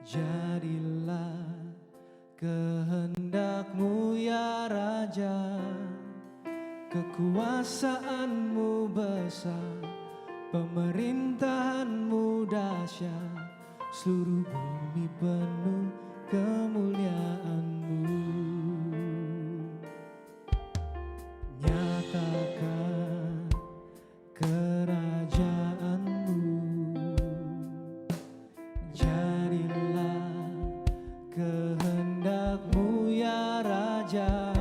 Jadilah kehendak-Mu ya Raja, kekuasaan-Mu besar, pemerintahan-Mu dahsyat, seluruh bumi penuh kemuliaan-Mu. Nyatakan kerajaan-Mu, jadilah kehendak-Mu ya Raja,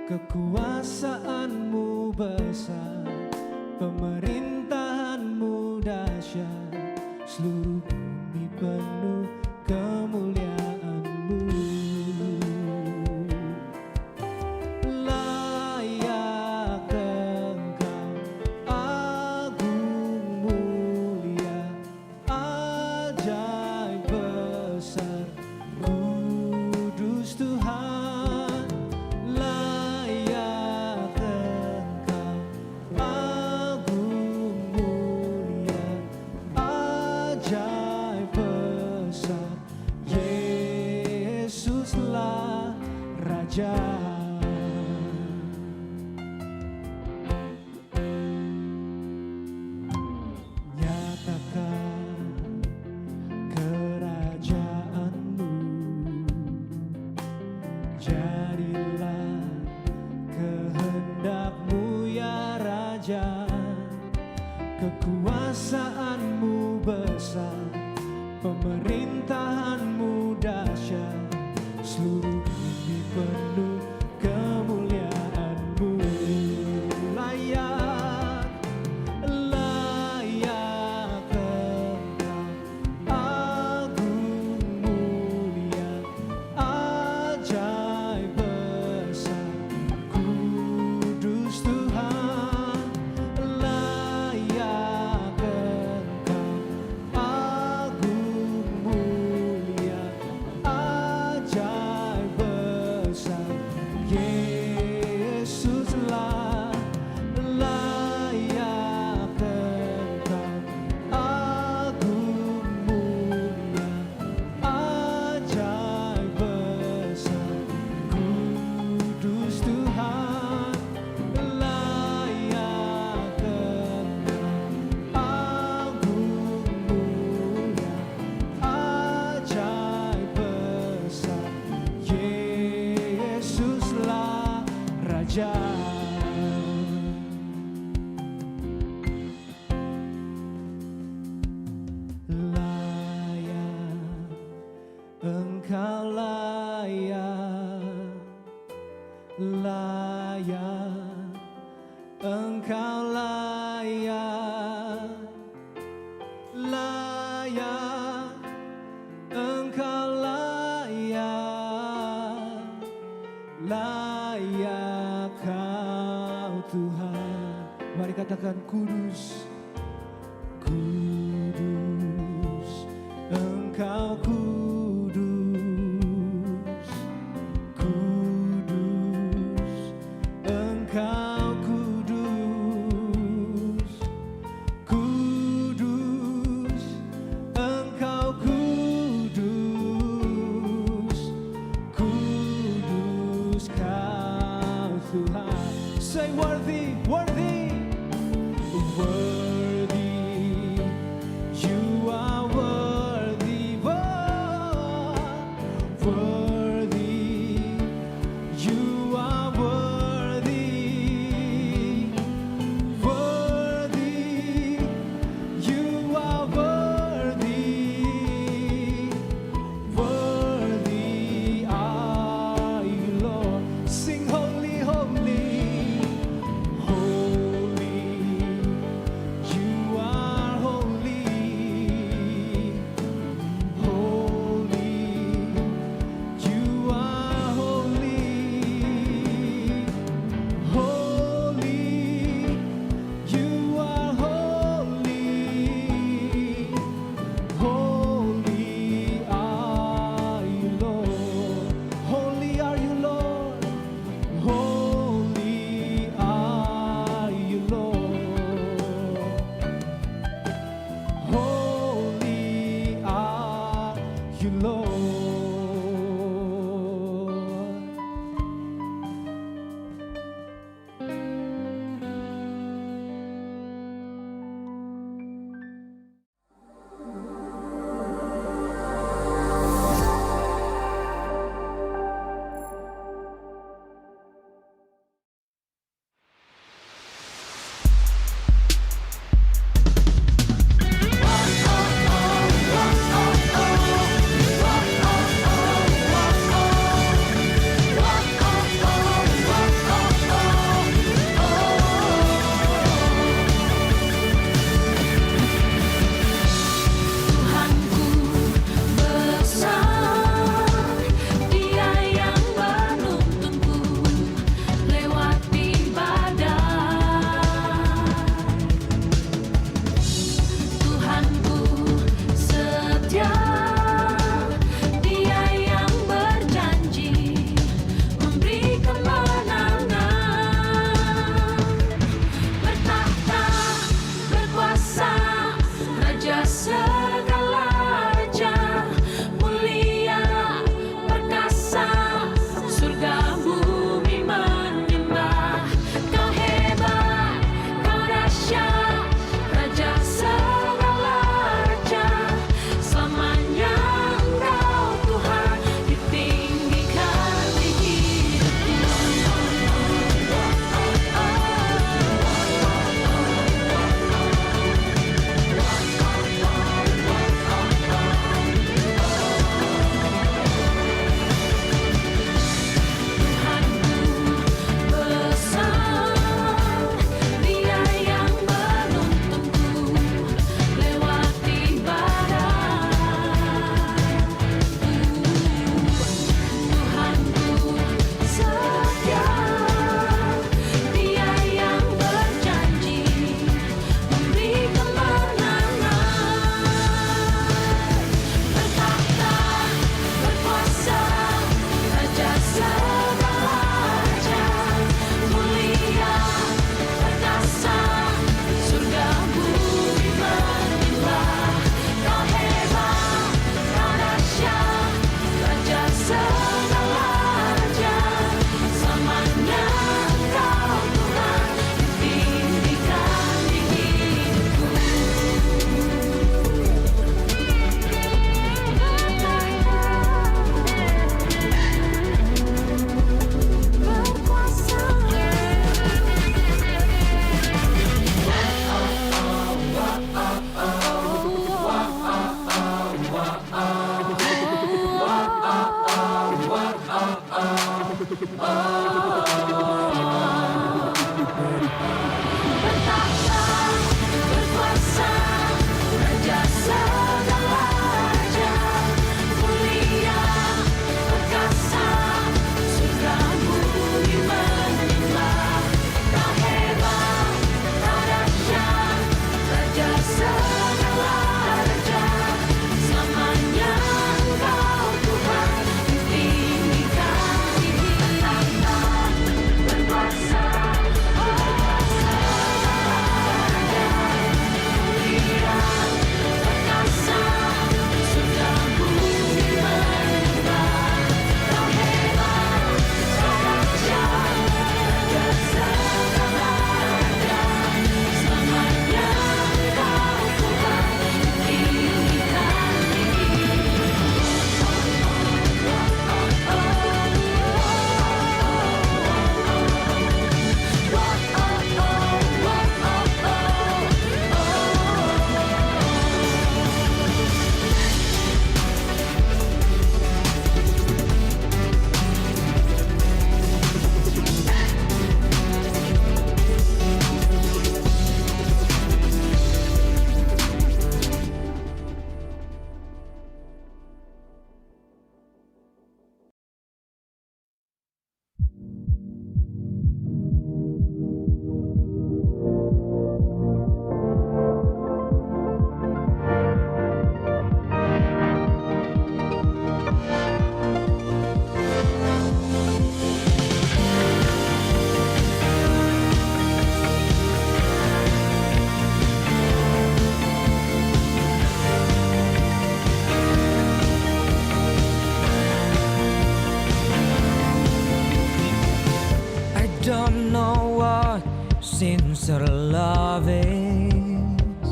kekuasaan-Mu besar, pemerintahan-Mu dahsyat, seluruh bumi penuh kemuliaan-Mu. Layak Engkau, agung mulia, ajaib besar, kudus Tuhan. Layak Engkau, agung mulia, ajaib besar, Yesuslah Raja. Nyatakan kerajaan-Mu, jadilah kehendak-Mu ya Raja, kekuasaan-Mu besar, pemerintahan-Mu dahsyat, seluruh bumi penuh kemuliaan-Mu. Layak, layak Engkau, agung mulia, ajaib besar, kudus Tuhan. Layak Engkau, agung mulia, Bertahta, berkuasa, Raja segala raja, mulia, perkasa, surga bumi menyembah. Kau hebat, kau dahsyat, Raja segala raja, selamanya Engkau Tuhan, ditinggikan tinggi. Bertahta, berkuasa, I don't know what sincere love is.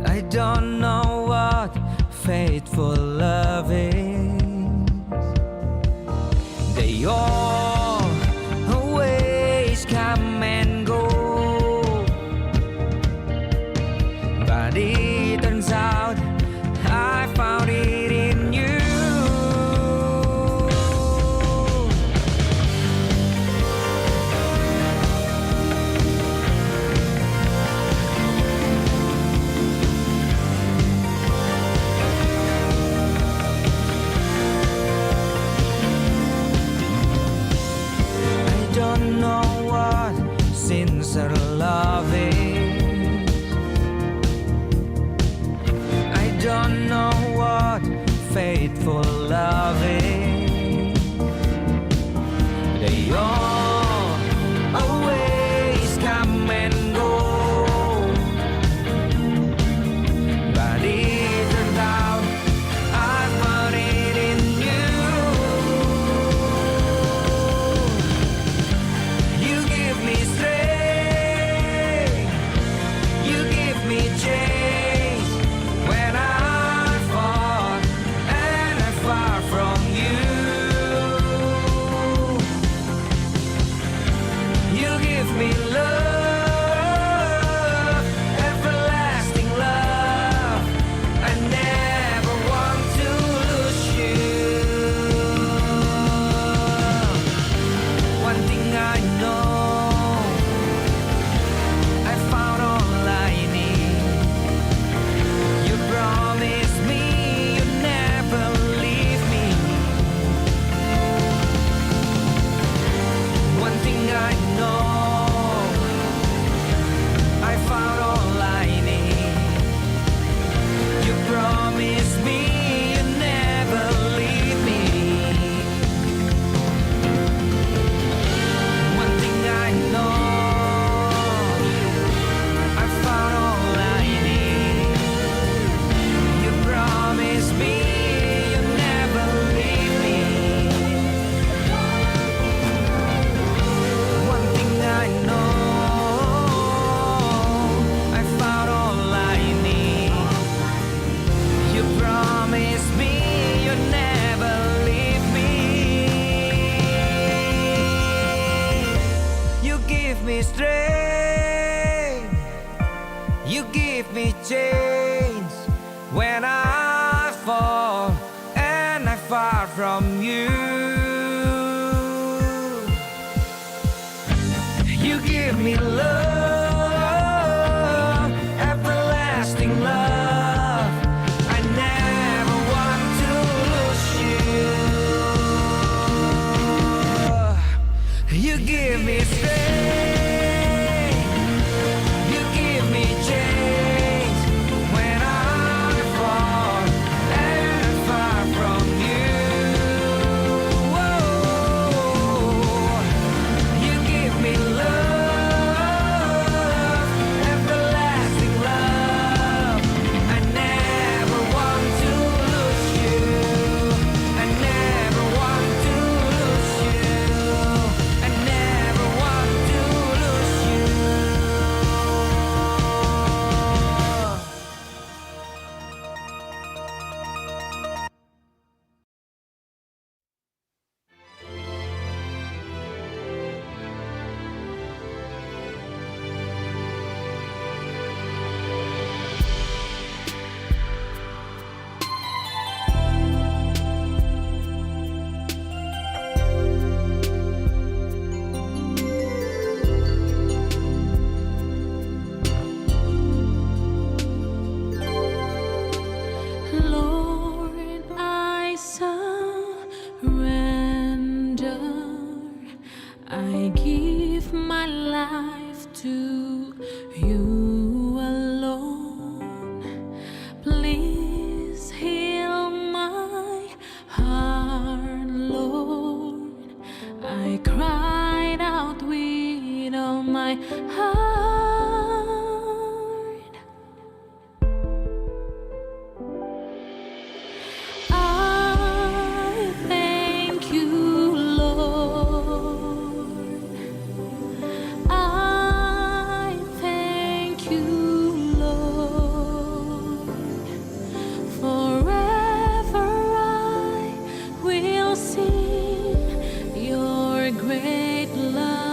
I don't know what faithful love is. They all always come and go, but it turns out I found it in you. I don't know what sincere love is. I don't know what faithful love is. They all always come and go, but it turned out I found it in you. You give me strength, you give me change when I fall and I'm far from you. You give me love, everlasting love. I never want to lose you. One thing I know, I found all I need. You promised me you'd never leave me. One thing I know, I found all I need. You promised me you'd never leave me. One thing I know, I found all I need. You promised me you'd never leave me. One thing I know, I found all I need. You promised me you'd never leave me. You give me strength, you give me change when I fall and I'm far from you. heart. I thank you, Lord. I thank you, Lord. Forever I will sing your great love.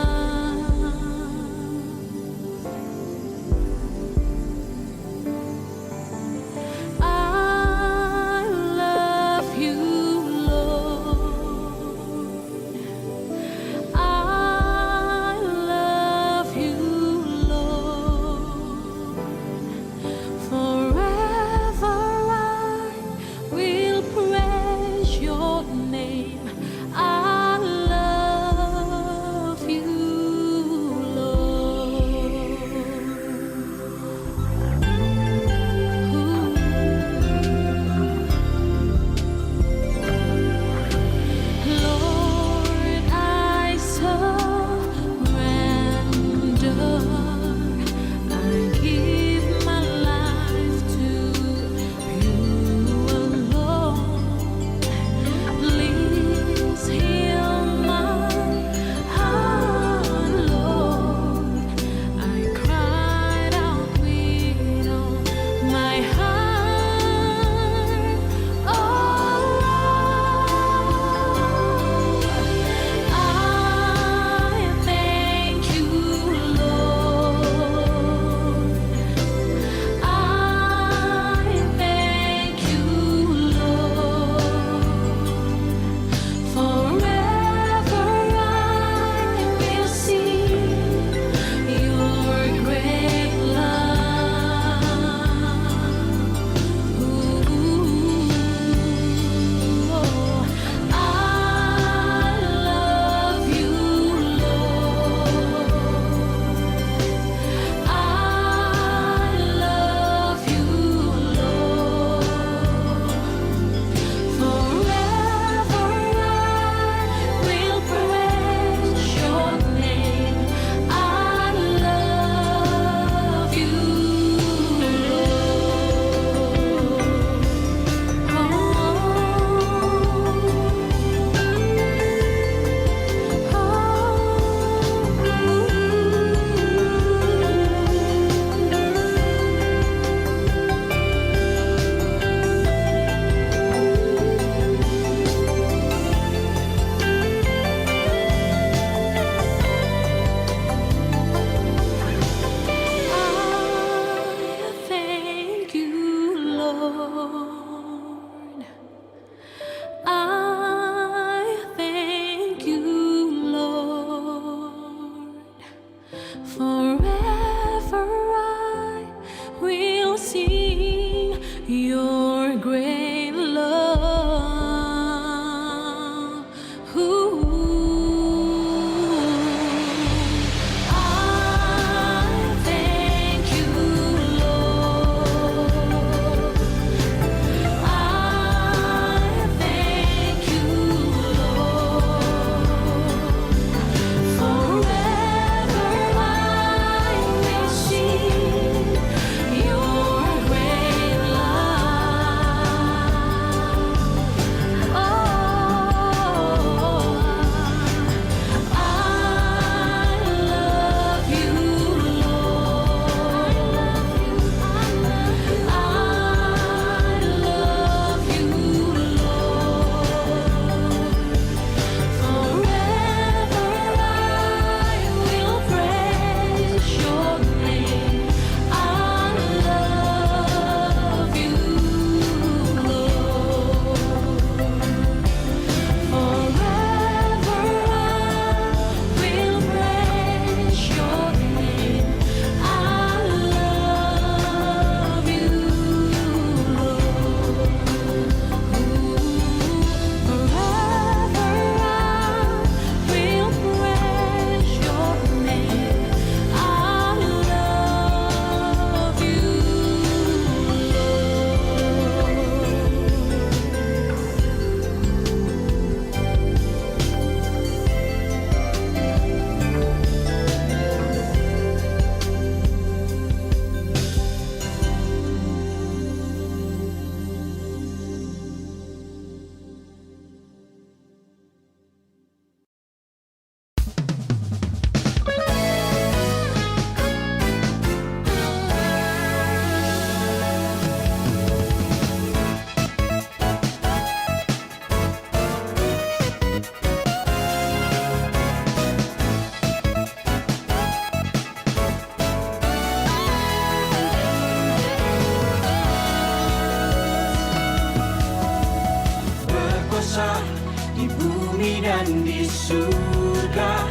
dan di surga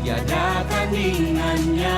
tiada tandingannya.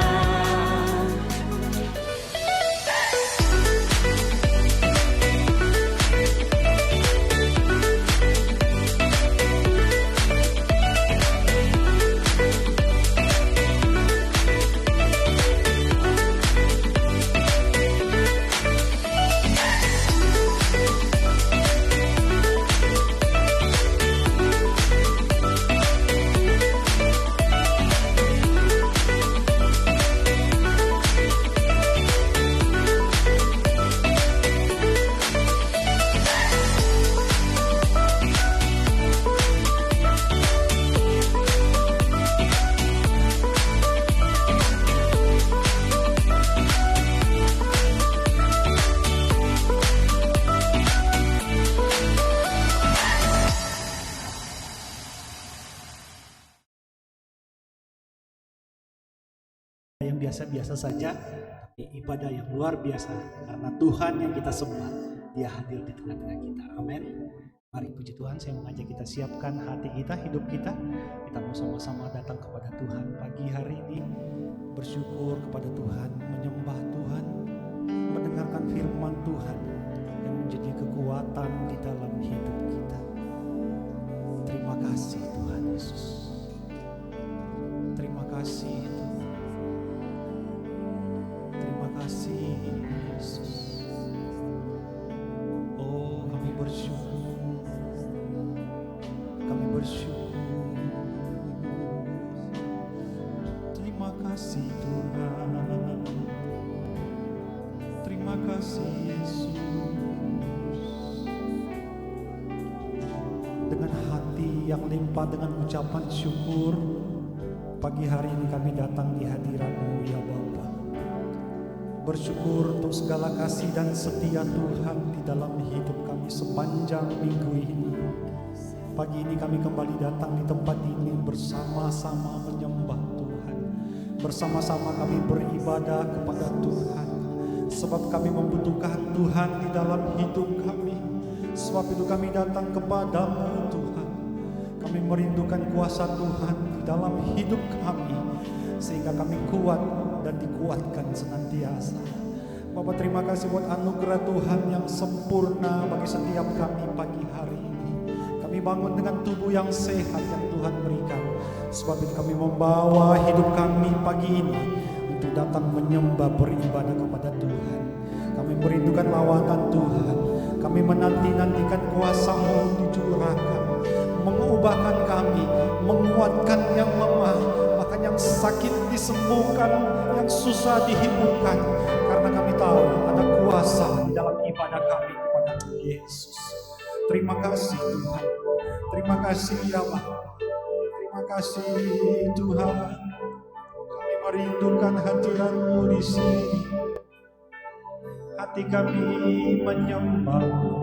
Yang biasa-biasa saja, tapi ibadah yang luar biasa karena Tuhan yang kita sembah, Dia hadir di tengah-tengah kita. Amin. Mari puji Tuhan, saya mengajak kita siapkan hati kita, hidup kita. Kita mau sama-sama datang kepada Tuhan pagi hari ini, bersyukur kepada Tuhan, menyembah Tuhan, mendengarkan firman Tuhan yang menjadi kekuatan di dalam hidup kita. Terima kasih Tuhan Yesus. Terima kasih Tuhan. Terima kasih Yesus. Oh, kami bersyukur. Kami bersyukur. Terima kasih Tuhan. Terima kasih Yesus. Dengan hati yang limpah dengan ucapan syukur, pagi hari ini kami datang di hadirat-Mu ya Bapa. Bersyukur untuk segala kasih dan setia Tuhan di dalam hidup kami sepanjang minggu ini. Pagi ini kami kembali datang di tempat ini bersama-sama menyembah Tuhan. Bersama-sama kami beribadah kepada Tuhan. Sebab kami membutuhkan Tuhan di dalam hidup kami. Sebab itu kami datang kepadamu Tuhan. Kami merindukan kuasa Tuhan di dalam hidup kami, sehingga kami kuat dan dikuatkan senantiasa. Bapak, terima kasih buat anugerah Tuhan yang sempurna bagi setiap kami pagi hari ini. Kami bangun dengan tubuh yang sehat yang Tuhan berikan. Sebab itu kami membawa hidup kami pagi ini untuk datang menyembah beribadah kepada Tuhan. Kami merindukan lawatan Tuhan. Kami menanti-nantikan kuasa-Mu dicurahkan, mengubahkan kami, menguatkan yang lemah, bahkan yang sakit disembuhkan, yang susah dihiburkan, karena kami tahu ada kuasa di dalam ibadah kami kepada Yesus. Terima kasih Tuhan. Terima kasih ya Bapa. Terima kasih Tuhan. Kami merindukan hadirat-Mu di sini. Hati kami menyembah-Mu.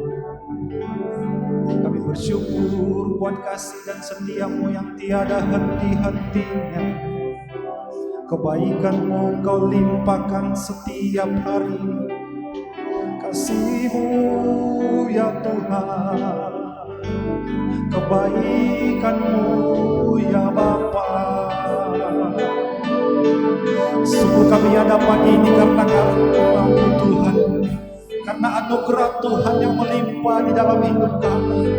Kami bersyukur buat kasih dan setia-Mu yang tiada henti-hentinya. Kebaikan-Mu Engkau limpahkan setiap hari. Kasih-Mu ya Tuhan, kebaikan-Mu ya Bapa. Sungguh kami ada pagi ini karena Kau Tuhan, karena anugerah Tuhan yang melimpah di dalam hidup kami,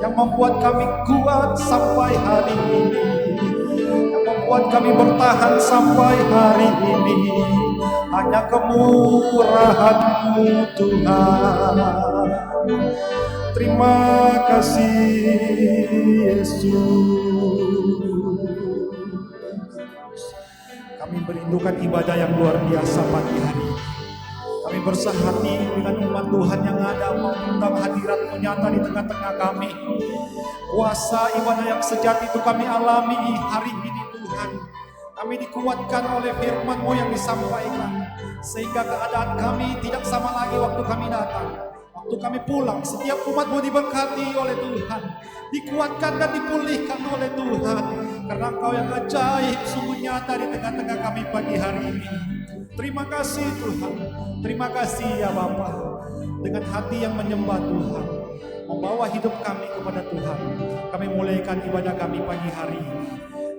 yang membuat kami kuat sampai hari ini, yang membuat kami bertahan sampai hari ini. Hanya kemurahan-Mu Tuhan. Terima kasih Yesus. Kami merindukan ibadah yang luar biasa pagi hari ini. Kami bersahati dengan umat Tuhan yang ada, mengundang hadirat-Mu nyata di tengah-tengah kami. Kuasa ibadah yang sejati itu kami alami hari ini Tuhan. Kami dikuatkan oleh firman-Mu yang disampaikan, sehingga keadaan kami tidak sama lagi waktu kami datang. Waktu kami pulang, setiap umat-Mu diberkati oleh Tuhan, dikuatkan dan dipulihkan oleh Tuhan. Karena Engkau yang ajaib sungguh nyata di tengah-tengah kami pagi hari ini. Terima kasih Tuhan. Terima kasih ya Bapa. Dengan hati yang menyembah Tuhan, membawa hidup kami kepada Tuhan. Kami mulaikan ibadah kami pagi hari ini.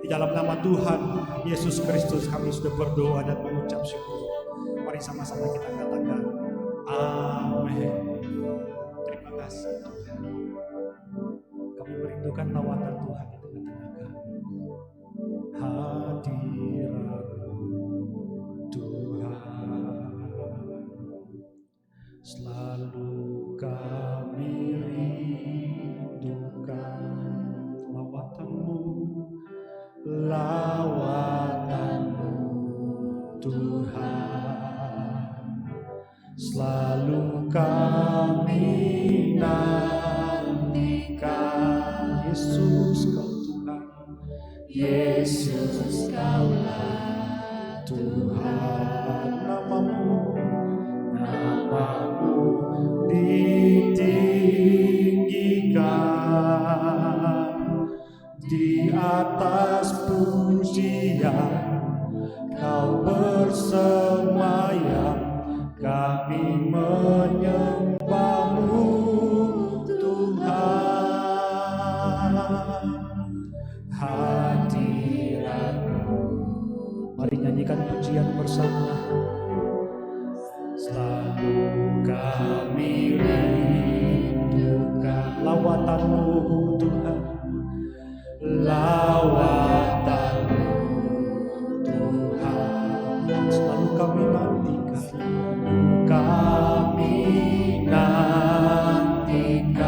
Di dalam nama Tuhan Yesus Kristus kami sudah berdoa dan mengucap syukur. Mari sama-sama kita katakan amin. Terima kasih Tuhan. Kami merindukan lawatan Tuhan di tengah-tengah kami. Hadirat Tuhan selalu kami rindukan lawatan-Mu, lawatan-Mu Tuhan, selalu kami nantikan. Yesus Kau Tuhan, Yesus Kaulah Tuhan. Namamu ditinggikan di atas pujian, Kau bersemayam, kami menyembah-Mu Tuhan. Hadirat-Mu, mari nyanyikan pujian bersama. Selalu kami rindukan lawatan-Mu Tuhan, lawatan-Mu Tuhan, selalu kami nantikan, kami nantikan.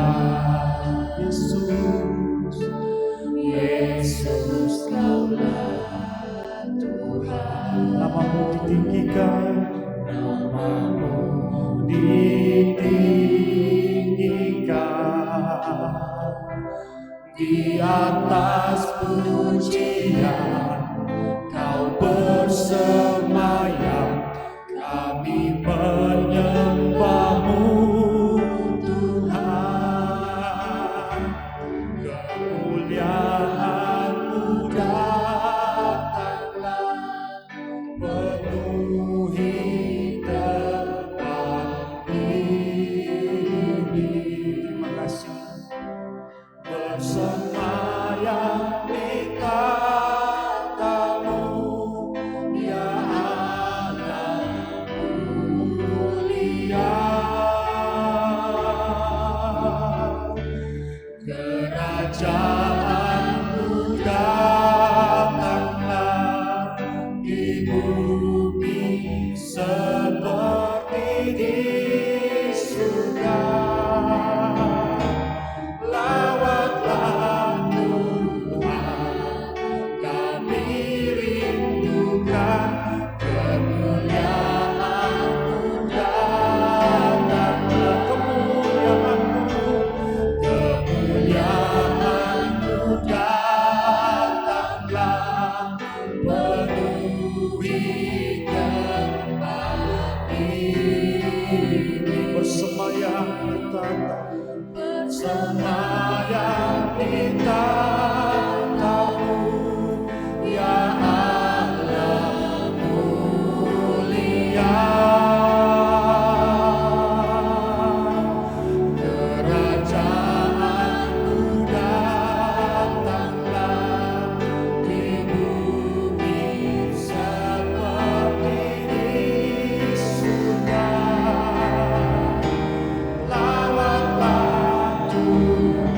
Yesus, Yesus Kaulah Tuhan. Nama-Mu ditinggikan, Nama-Mu ditinggikan di atas pujian, Kau bersemayam, kami menyembah-Mu Tuhan. Kemuliaan-Mu datanglah, penuhi tempat ini. Terima kasih. Bersemayam di tahta-Mu, ya Allah mulia. Kerajaan-Mu datanglah di bumi seperti di surga. Lawatlah Tuhan, kami rindukan kemuliaan-Mu datanglah. Kemuliaan-Mu datanglah, penuhi tempat ini. Bersemayam di tahta-Mu, bersemayam di tahta-Mu, ya Allah mulia. Kerajaan-Mu datanglah di bumi seperti di surga. Lawatlah Tuhan.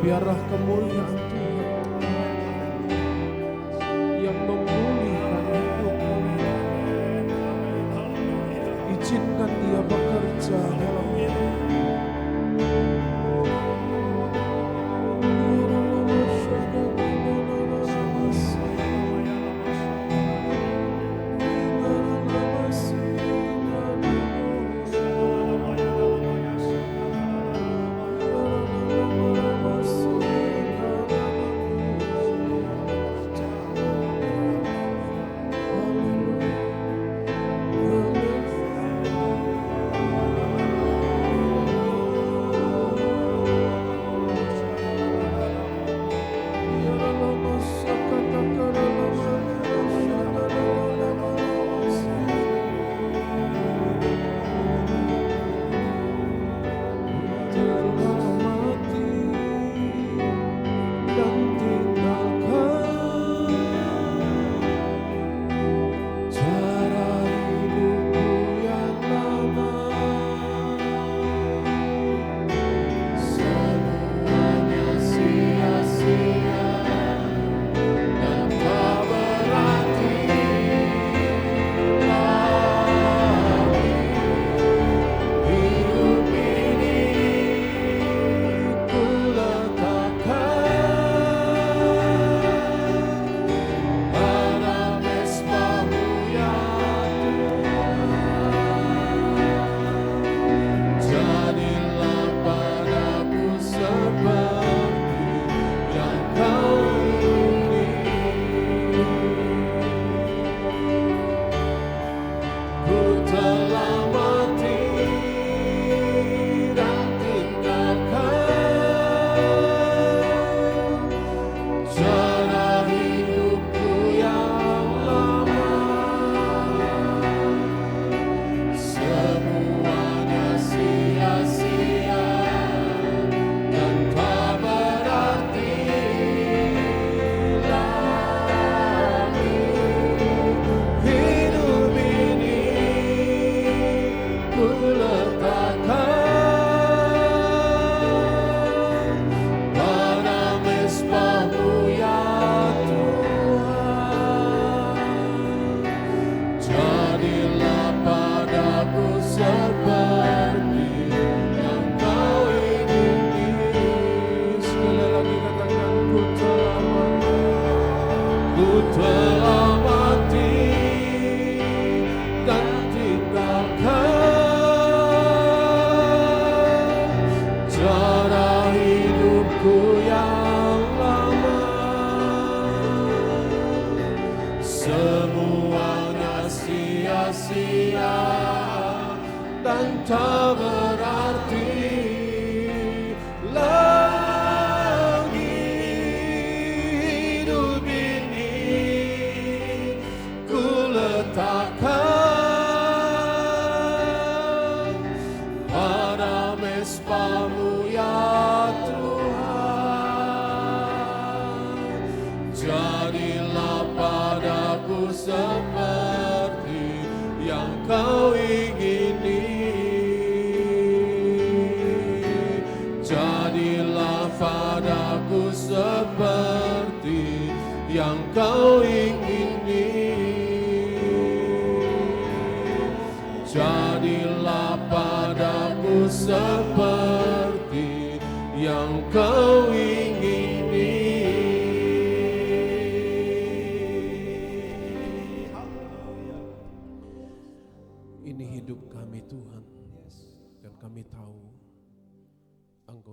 Biarlah kemuliaan Tuhan yang memulihkan hidupmu. Izinkan Dia bekerja dalam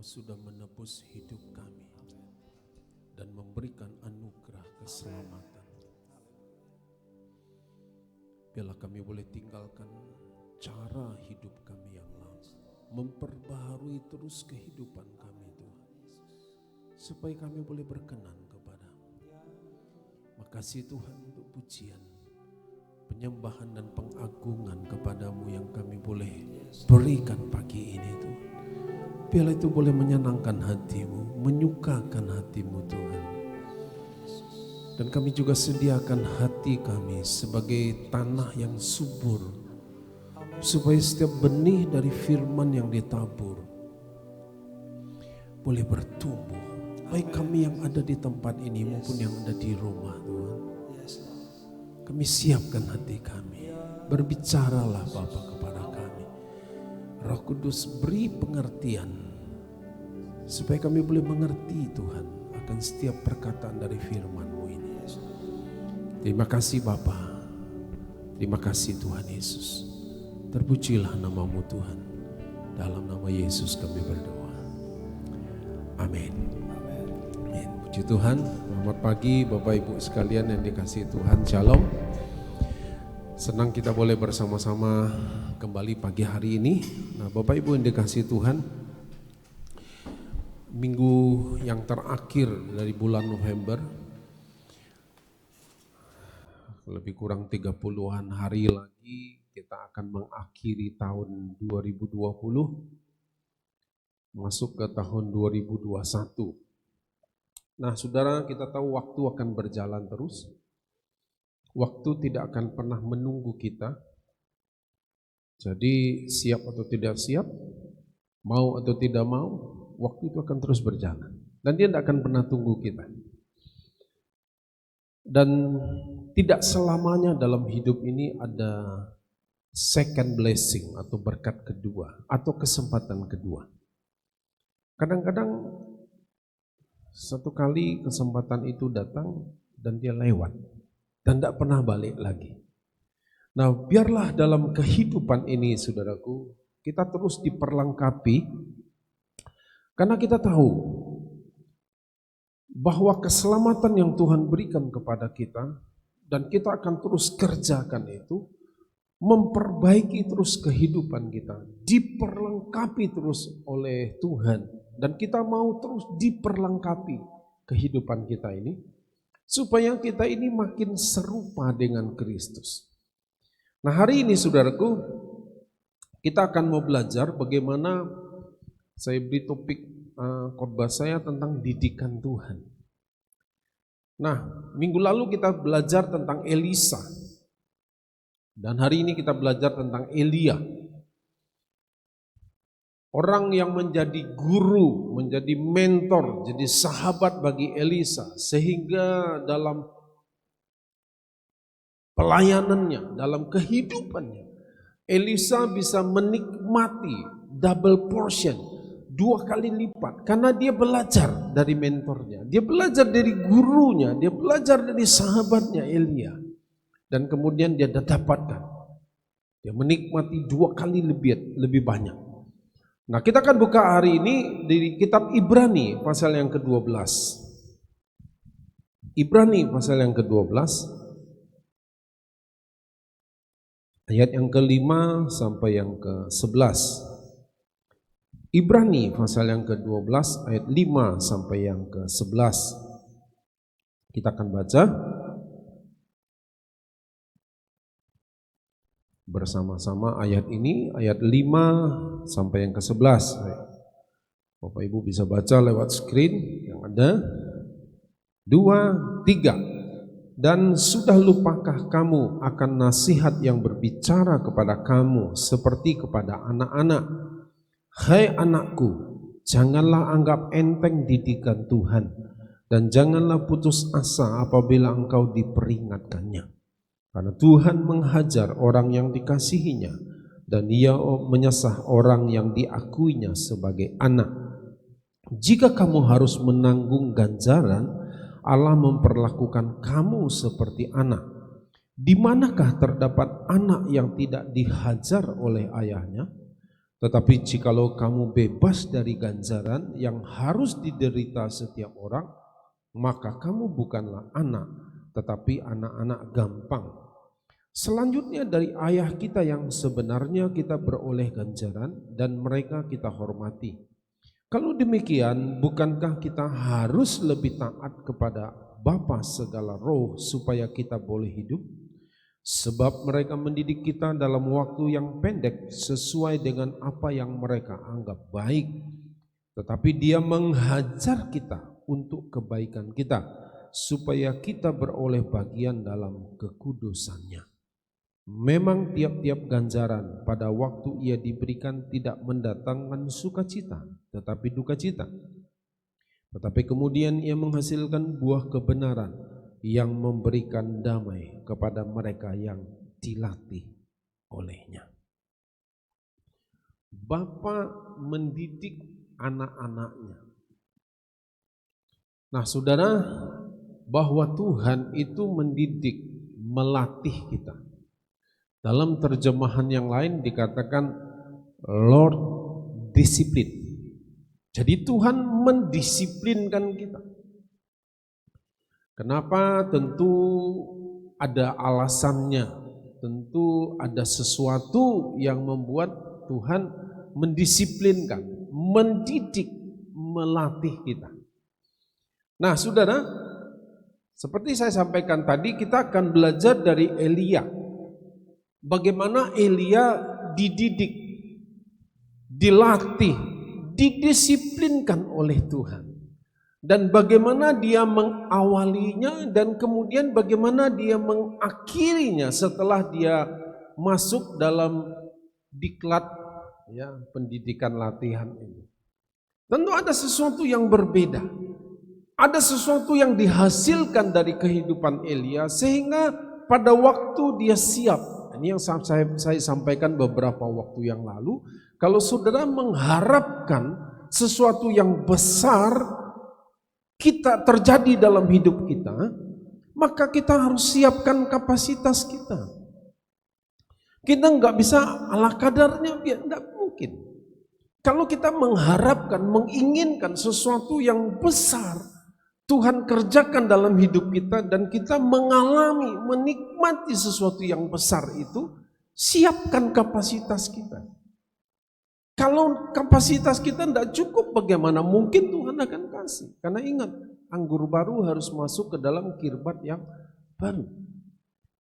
sudah menebus hidup kami dan memberikan anugerah keselamatan. Biarlah kami boleh tinggalkan cara hidup kami yang lama, memperbaharui terus kehidupan kami Tuhan, supaya kami boleh berkenan kepadamu. Makasih Tuhan untuk pujian, penyembahan dan pengagungan kepadamu yang kami boleh berikan pagi ini Tuhan. Biarlah itu boleh menyenangkan hatimu, menyukakan hatimu Tuhan. Dan kami juga sediakan hati kami sebagai tanah yang subur, supaya setiap benih dari firman yang ditabur boleh bertumbuh Baik kami yang ada di tempat ini maupun yang ada di rumah Tuhan. Kami siapkan hati kami. Berbicaralah Bapa kepada kami. Roh Kudus beri pengertian. Supaya kami boleh mengerti Tuhan akan setiap perkataan dari firman-Mu ini. Terima kasih Bapa. Terima kasih Tuhan Yesus. Terpujilah nama-Mu Tuhan. Dalam nama Yesus kami berdoa. Amin. Amin. Puji Tuhan. Selamat pagi Bapak Ibu sekalian yang dikasihi Tuhan. Shalom. Senang kita boleh bersama-sama kembali pagi hari ini. Nah Bapak Ibu yang dikasihi Tuhan, minggu yang terakhir dari bulan November, lebih kurang 30-an hari lagi kita akan mengakhiri tahun 2020, masuk ke tahun 2021. Nah saudara, kita tahu waktu akan berjalan terus. Waktu tidak akan pernah menunggu kita. Jadi siap atau tidak siap, mau atau tidak mau, waktu itu akan terus berjalan. Dan dia tidak akan pernah tunggu kita. Dan tidak selamanya dalam hidup ini ada second blessing atau berkat kedua atau kesempatan kedua. Kadang-kadang satu kali kesempatan itu datang dan dia lewat dan tidak pernah balik lagi. Nah biarlah dalam kehidupan ini saudaraku, kita terus diperlengkapi karena kita tahu bahwa keselamatan yang Tuhan berikan kepada kita dan kita akan terus kerjakan itu, memperbaiki terus kehidupan kita, diperlengkapi terus oleh Tuhan, dan kita mau terus diperlengkapi kehidupan kita ini supaya kita ini makin serupa dengan Kristus. Nah hari ini saudaraku, kita akan mau belajar bagaimana, saya beri topik khotbah saya tentang didikan Tuhan. Nah minggu lalu kita belajar tentang Elisa. Dan hari ini kita belajar tentang Elia. Orang yang menjadi guru, menjadi mentor, jadi sahabat bagi Elisa. Sehingga dalam pelayanannya, dalam kehidupannya, Elisa bisa menikmati double portion, 2 kali lipat. Karena dia belajar dari mentornya, dia belajar dari gurunya, dia belajar dari sahabatnya Elia. Dan kemudian dia dapatkan, dia menikmati 2 kali lebih banyak. Nah kita akan buka hari ini di kitab Ibrani pasal yang ke-12. Ibrani pasal yang ke-12 ayat yang ke-5 sampai yang ke-11. Ibrani pasal yang ke-12 ayat 5 sampai yang ke-11. Kita akan baca bersama-sama ayat ini, ayat 5 sampai yang ke-11. Bapak Ibu bisa baca lewat screen yang ada. 2, 3. Dan sudah lupakah kamu akan nasihat yang berbicara kepada kamu seperti kepada anak-anak? Hai anakku, janganlah anggap enteng didikan Tuhan, dan janganlah putus asa apabila engkau diperingatkannya. Karena Tuhan menghajar orang yang dikasihinya, dan Ia menyesah orang yang diakuinya sebagai anak. Jika kamu harus menanggung ganjaran, Allah memperlakukan kamu seperti anak. Di manakah terdapat anak yang tidak dihajar oleh ayahnya? Tetapi jikalau kamu bebas dari ganjaran yang harus diderita setiap orang, maka kamu bukanlah anak, tetapi anak-anak gampang. Selanjutnya dari ayah kita yang sebenarnya kita beroleh ganjaran dan mereka kita hormati. Kalau demikian, bukankah kita harus lebih taat kepada Bapa segala roh supaya kita boleh hidup? Sebab mereka mendidik kita dalam waktu yang pendek sesuai dengan apa yang mereka anggap baik. Tetapi Dia menghajar kita untuk kebaikan kita, supaya kita beroleh bagian dalam kekudusannya. Memang tiap-tiap ganjaran pada waktu ia diberikan tidak mendatangkan sukacita, tetapi duka cita. Tetapi kemudian ia menghasilkan buah kebenaran yang memberikan damai kepada mereka yang dilatih olehnya. Bapa mendidik anak-anaknya. Nah, saudara, bahwa Tuhan itu mendidik, melatih kita. Dalam terjemahan yang lain dikatakan Lord disiplin. Jadi Tuhan mendisiplinkan kita. Kenapa? Tentu ada alasannya. Tentu ada sesuatu yang membuat Tuhan mendisiplinkan, mendidik, melatih kita. Nah, saudara, seperti saya sampaikan tadi, kita akan belajar dari Elia. Bagaimana Elia dididik, dilatih, didisiplinkan oleh Tuhan. Dan bagaimana dia mengawalinya dan kemudian bagaimana dia mengakhirinya setelah dia masuk dalam diklat ya, pendidikan latihan ini. Tentu ada sesuatu yang berbeda. Ada sesuatu yang dihasilkan dari kehidupan Elia sehingga pada waktu dia siap. Ini yang saya sampaikan beberapa waktu yang lalu. Kalau saudara mengharapkan sesuatu yang besar kita terjadi dalam hidup kita, maka kita harus siapkan kapasitas kita. Kita nggak bisa ala kadarnya, nggak mungkin. Kalau kita mengharapkan, menginginkan sesuatu yang besar, Tuhan kerjakan dalam hidup kita dan kita mengalami, menikmati sesuatu yang besar itu, siapkan kapasitas kita. Kalau kapasitas kita tidak cukup, bagaimana mungkin Tuhan akan kasih? Karena ingat, anggur baru harus masuk ke dalam kirbat yang baru.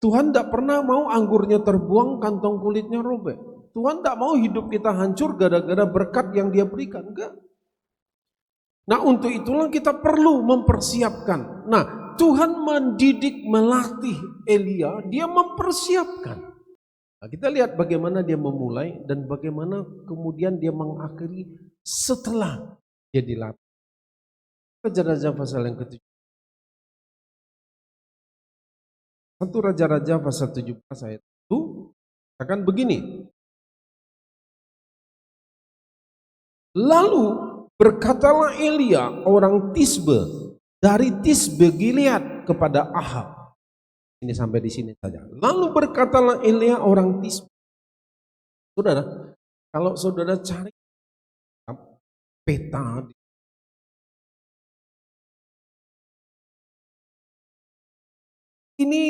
Tuhan tidak pernah mau anggurnya terbuang, kantong kulitnya robek. Tuhan tidak mau hidup kita hancur gara-gara berkat yang Dia berikan. Enggak. Nah, untuk itulah kita perlu mempersiapkan. Nah, Tuhan mendidik, melatih Elia, Dia mempersiapkan. Nah, kita lihat bagaimana dia memulai dan bagaimana kemudian dia mengakhiri setelah dia dilatih. Raja-Raja pasal yang ke-17. 1 Raja-Raja pasal 17 ayat 1 akan begini. Lalu berkatalah Elia orang Tisbe dari Tisbe Gilead kepada Ahab. Ini sampai di sini saja. Lalu berkatalah Elia orang Tisbe. Saudara, kalau saudara cari peta ini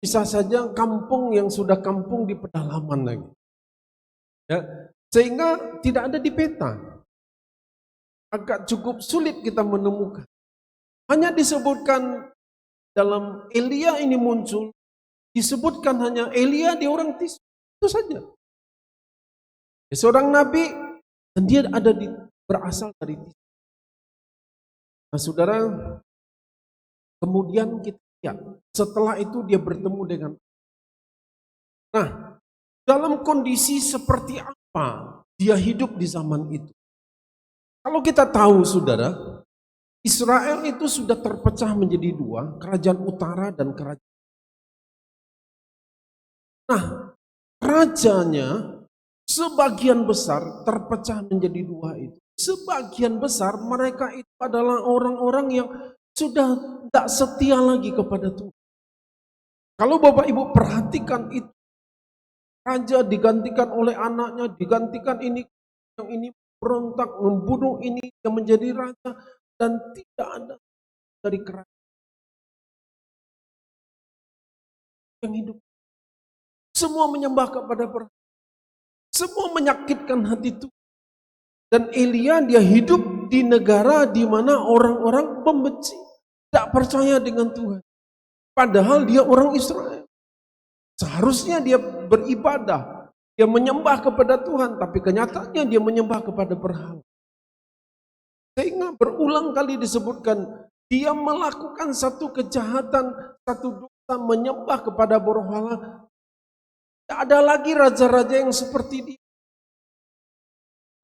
bisa saja kampung yang sudah kampung di pedalaman lagi. Ya, sehingga tidak ada di peta. Agak cukup sulit kita menemukan. Hanya disebutkan dalam Elia ini muncul, disebutkan hanya Elia di orang Tisbe, itu saja. Dia seorang nabi dan dia ada berasal dari Tisbe. Nah, saudara, kemudian kita lihat setelah itu dia bertemu dengan. Nah, dalam kondisi seperti apa dia hidup di zaman itu? Kalau kita tahu, saudara, Israel itu sudah terpecah menjadi dua, kerajaan utara dan kerajaan. Nah, rajanya sebagian besar terpecah menjadi dua itu. Sebagian besar mereka itu adalah orang-orang yang sudah tidak setia lagi kepada Tuhan. Kalau Bapak Ibu perhatikan itu, raja digantikan oleh anaknya, digantikan ini, yang ini berontak, membunuh ini yang menjadi raja. Dan tidak ada dari kerajaan yang hidup. Semua menyembah kepada berhala. Semua menyakitkan hati Tuhan. Dan Elia dia hidup di negara di mana orang-orang membenci, tidak percaya dengan Tuhan. Padahal dia orang Israel. Seharusnya dia beribadah, dia menyembah kepada Tuhan, tapi kenyataannya dia menyembah kepada berhala. Sehingga berulang kali disebutkan dia melakukan satu kejahatan, satu dosa menyembah kepada berhala. Tidak ada lagi raja-raja yang seperti dia.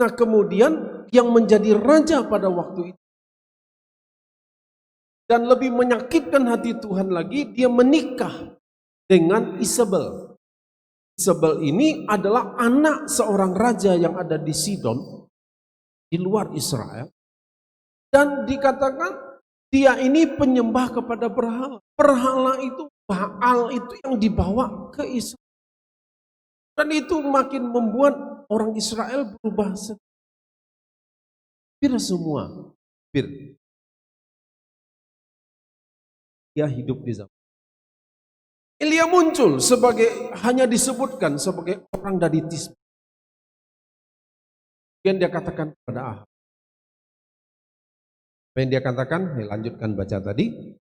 Nah, kemudian yang menjadi raja pada waktu itu Dan lebih menyakitkan hati Tuhan lagi, dia menikah dengan Isabel. Isabel ini adalah anak seorang raja yang ada di Sidon, di luar Israel. Dan dikatakan dia ini penyembah kepada berhala. Berhala itu, Baal itu yang dibawa ke Israel. Dan itu makin membuat orang Israel berubah. Hampir semua. Dia hidup di zaman. Elia muncul hanya disebutkan sebagai orang dari Tisbe. Kemudian dia katakan kepada Ahab. Apa yang dia katakan? Lanjutkan baca tadi.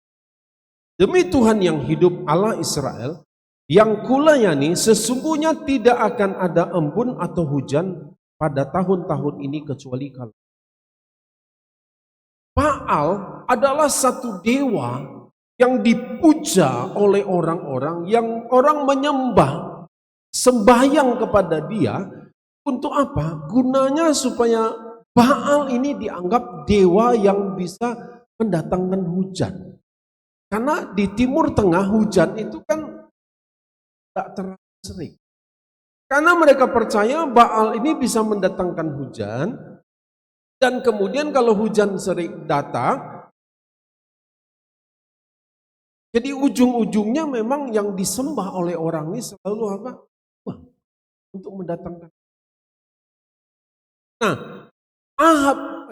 Demi Tuhan yang hidup, Allah Israel, yang kulayani, sesungguhnya tidak akan ada embun atau hujan pada tahun-tahun ini kecuali kalau. Baal adalah satu dewa yang dipuja oleh orang-orang, yang orang menyembah, sembahyang kepada dia. Untuk apa? Gunanya supaya Baal ini dianggap dewa yang bisa mendatangkan hujan. Karena di Timur Tengah hujan itu kan tidak terlalu sering. Karena mereka percaya Baal ini bisa mendatangkan hujan. Dan kemudian kalau hujan sering datang, jadi ujung-ujungnya memang yang disembah oleh orang ini selalu apa? Uang untuk mendatangkan. Nah, Ahab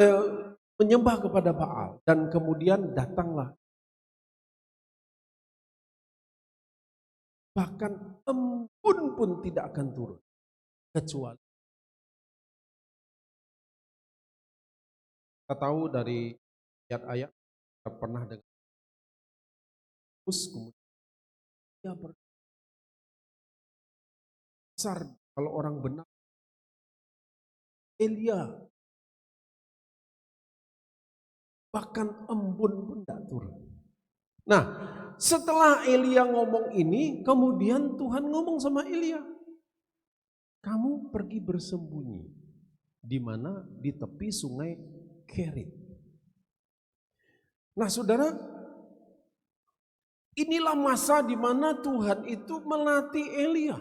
menyembah kepada Baal dan kemudian datanglah. Bahkan embun pun tidak akan turun kecuali. Kita tahu dari ayat-ayat kita pernah dengar. Kemudian dia besar kalau orang benar. Elia bahkan embun pun tidak turun. Nah, setelah Elia ngomong ini, kemudian Tuhan ngomong sama Elia, kamu pergi bersembunyi di mana? Di tepi sungai Kerit. Nah, saudara, inilah masa di mana Tuhan itu melatih Elia.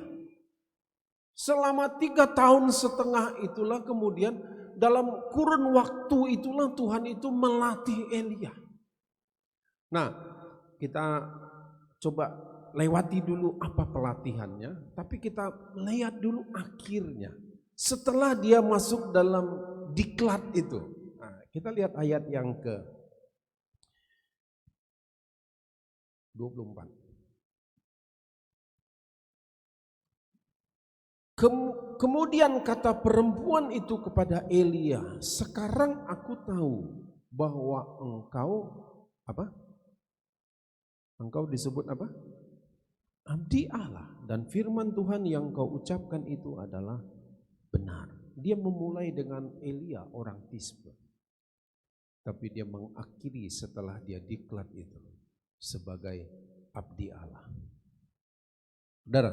Selama 3,5 tahun itulah kemudian dalam kurun waktu itulah Tuhan itu melatih Elia. Nah, kita coba lewati dulu apa pelatihannya, tapi kita lihat dulu akhirnya. Setelah dia masuk dalam diklat itu. Nah, kita lihat ayat yang ke 24. Kemudian kata perempuan itu kepada Elia, sekarang aku tahu bahwa engkau apa? Engkau disebut apa? Abdi Allah, dan firman Tuhan yang kau ucapkan itu adalah benar. Dia memulai dengan Elia orang Tisbe, tapi dia mengakhiri setelah dia diklat itu sebagai abdi Allah. Saudara,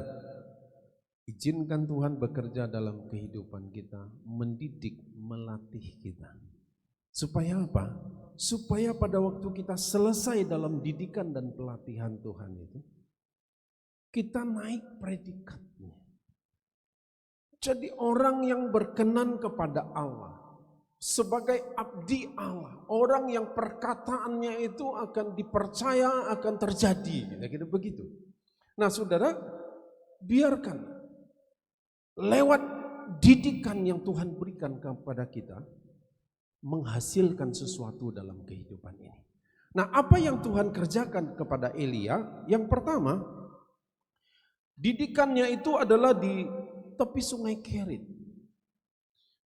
izinkan Tuhan bekerja dalam kehidupan kita, mendidik, melatih kita. Supaya apa? Supaya pada waktu kita selesai dalam didikan dan pelatihan Tuhan itu, kita naik predikatnya. Jadi orang yang berkenan kepada Allah, sebagai abdi Allah, orang yang perkataannya itu akan dipercaya, akan terjadi, kira-kira begitu. Nah, saudara, biarkan lewat didikan yang Tuhan berikan kepada kita menghasilkan sesuatu dalam kehidupan ini. Nah, apa yang Tuhan kerjakan kepada Elia? Yang pertama, didikannya itu adalah di tepi sungai Kerit.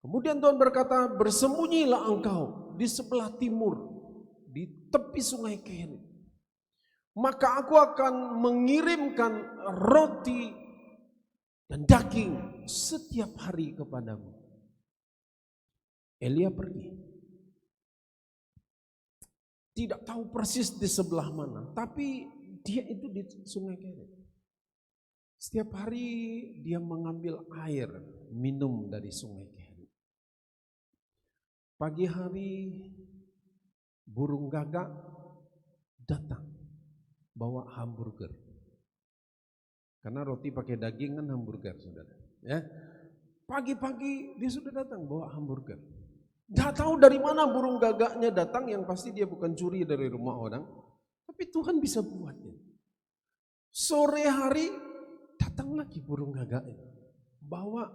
Kemudian Tuhan berkata, bersembunyilah engkau di sebelah timur, di tepi sungai Kerit. Maka aku akan mengirimkan roti dan daging setiap hari kepadamu. Elia pergi. Tidak tahu persis di sebelah mana, tapi dia itu di sungai Kerit. Setiap hari dia mengambil air minum dari sungai Kerit. Pagi hari burung gagak datang bawa hamburger. Karena roti pakai daging kan hamburger, saudara. Ya, pagi-pagi dia sudah datang bawa hamburger. Tidak tahu dari mana burung gagaknya datang, yang pasti dia bukan curi dari rumah orang, tapi Tuhan bisa buatnya. Sore hari datang lagi burung gagaknya, bawa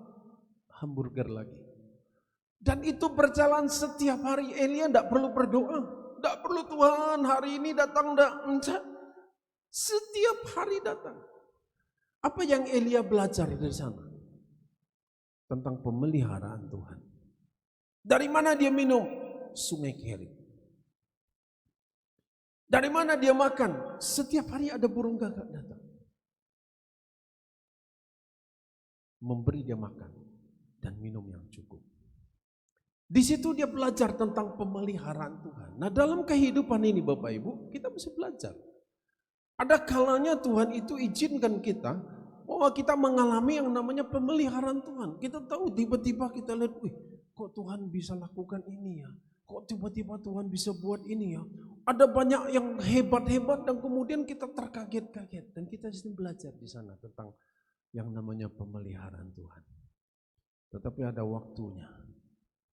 hamburger lagi. Dan itu berjalan setiap hari. Elia tidak perlu berdoa, tidak perlu Tuhan hari ini datang, enggak. Setiap hari datang. Apa yang Elia belajar dari sana? Tentang pemeliharaan Tuhan. Dari mana dia minum? Sungai Kerit. Dari mana dia makan? Setiap hari ada burung gagak datang. Memberi dia makan dan minum yang cukup. Di situ dia belajar tentang pemeliharaan Tuhan. Nah, dalam kehidupan ini Bapak Ibu, kita mesti belajar. Ada kalanya Tuhan itu izinkan kita bahwa kita mengalami yang namanya pemeliharaan Tuhan. Kita tahu tiba-tiba kita lihat, wih, kok Tuhan bisa lakukan ini ya? Kok tiba-tiba Tuhan bisa buat ini ya? Ada banyak yang hebat-hebat dan kemudian kita terkaget-kaget. Dan kita sedang belajar di sana tentang yang namanya pemeliharaan Tuhan. Tetapi ada waktunya.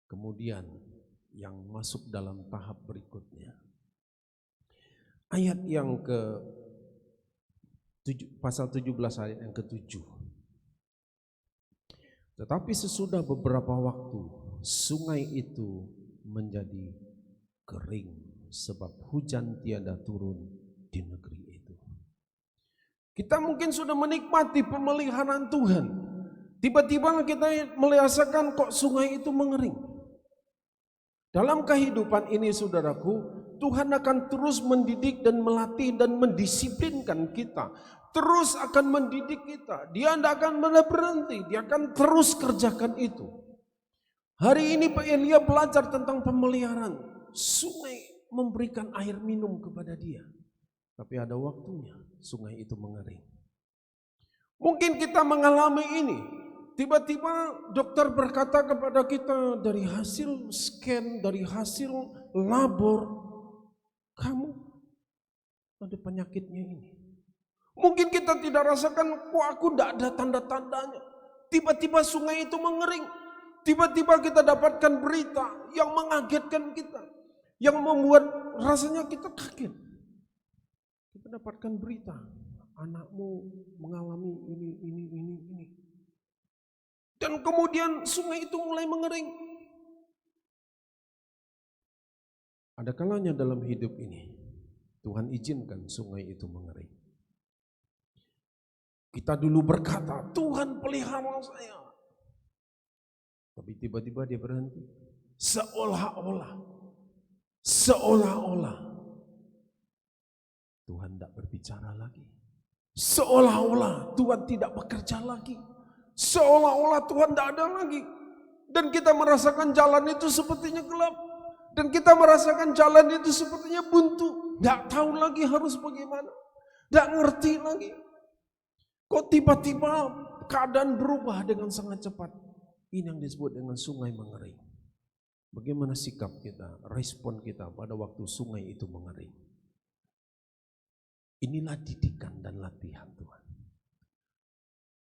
Kemudian yang masuk dalam tahap berikutnya. Ayat yang pasal 17 ayat yang ke-7. Tetapi sesudah beberapa waktu sungai itu menjadi kering sebab hujan tiada turun di negeri itu. Kita mungkin sudah menikmati pemeliharaan Tuhan. Tiba-tiba kita merasakan kok sungai itu mengering. Dalam kehidupan ini saudaraku, Tuhan akan terus mendidik dan melatih dan mendisiplinkan kita. Terus akan mendidik kita. Dia tidak akan berhenti. Dia akan terus kerjakan itu. Hari ini Pak Elia belajar tentang pemeliharaan. Sungai memberikan air minum kepada dia. Tapi ada waktunya sungai itu mengering. Mungkin kita mengalami ini. Tiba-tiba dokter berkata kepada kita dari hasil scan, dari hasil labor, kamu ada penyakitnya ini. Mungkin kita tidak rasakan, kok aku tidak ada tanda-tandanya. Tiba-tiba sungai itu mengering. Tiba-tiba kita dapatkan berita yang mengagetkan kita. Yang membuat rasanya kita kaget. Kita dapatkan berita, anakmu mengalami ini. Dan kemudian sungai itu mulai mengering. Ada kalanya dalam hidup ini, Tuhan izinkan sungai itu mengering. Kita dulu berkata, Tuhan pelihara saya. Tapi tiba-tiba dia berhenti. Seolah-olah Tuhan tidak berbicara lagi. Seolah-olah Tuhan tidak bekerja lagi. Seolah-olah Tuhan tidak ada lagi. Dan kita merasakan jalan itu sepertinya gelap. Dan kita merasakan jalan itu sepertinya buntu. Tidak tahu lagi harus bagaimana. Tidak ngerti lagi. Kok tiba-tiba keadaan berubah dengan sangat cepat. Ini yang disebut dengan sungai mengering. Bagaimana sikap kita, respon kita pada waktu sungai itu mengering. Inilah didikan dan latihan Tuhan.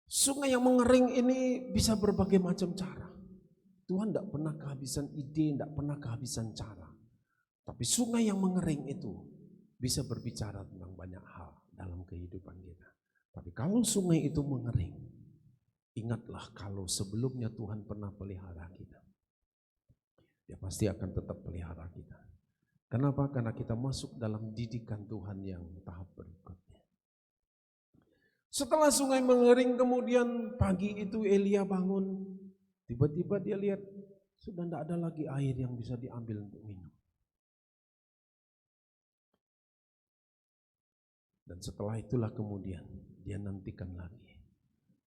Sungai yang mengering ini bisa berbagai macam cara. Tuhan tidak pernah kehabisan ide, tidak pernah kehabisan cara. Tapi sungai yang mengering itu bisa berbicara tentang banyak hal dalam kehidupan kita. Tapi kalau sungai itu mengering, ingatlah kalau sebelumnya Tuhan pernah pelihara kita. Dia pasti akan tetap pelihara kita. Kenapa? Karena kita masuk dalam didikan Tuhan yang tahap berikutnya. Setelah sungai mengering, kemudian pagi itu Elia bangun. Tiba-tiba dia lihat sudah tidak ada lagi air yang bisa diambil untuk minum. Dan setelah itulah kemudian dia nantikan lagi.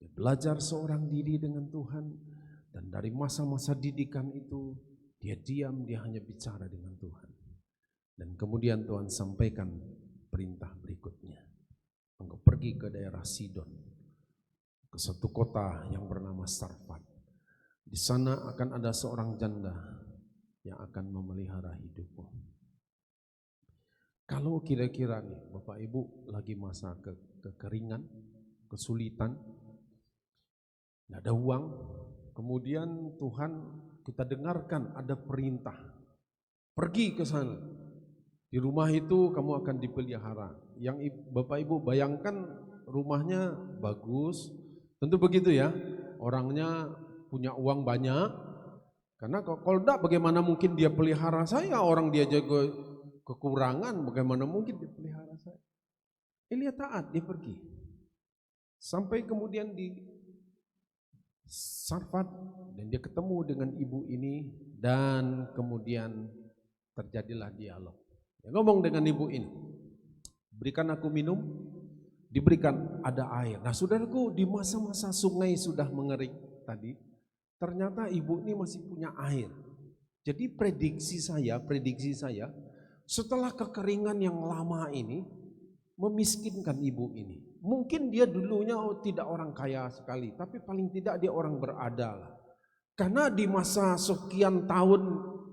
Dia belajar seorang diri dengan Tuhan. Dan dari masa-masa didikan itu dia diam, dia hanya bicara dengan Tuhan. Dan kemudian Tuhan sampaikan perintah berikutnya. Engkau pergi ke daerah Sidon, ke satu kota yang bernama Sarfat. Di sana akan ada seorang janda yang akan memelihara hidupmu. Kalau kira-kira nih Bapak Ibu lagi masa kekeringan, kesulitan, nggak ada uang, kemudian Tuhan kita dengarkan ada perintah, pergi ke sana. Di rumah itu kamu akan dipelihara. Yang Bapak Ibu bayangkan rumahnya bagus, tentu begitu ya, orangnya punya uang banyak. Karena kalau tidak bagaimana mungkin dia pelihara saya, orang dia jaga kekurangan, bagaimana mungkin dia pelihara saya. Elia taat, dia pergi. Sampai kemudian di Sarfat dan dia ketemu dengan ibu ini dan kemudian terjadilah dialog. Dia ngomong dengan ibu ini, berikan aku minum, diberikan ada air. Nah saudaraku, di masa-masa sungai sudah mengering tadi, ternyata ibu ini masih punya air. Jadi prediksi saya, setelah kekeringan yang lama ini memiskinkan ibu ini. Mungkin dia dulunya tidak orang kaya sekali, tapi paling tidak dia orang berada lah. Karena di masa sekian tahun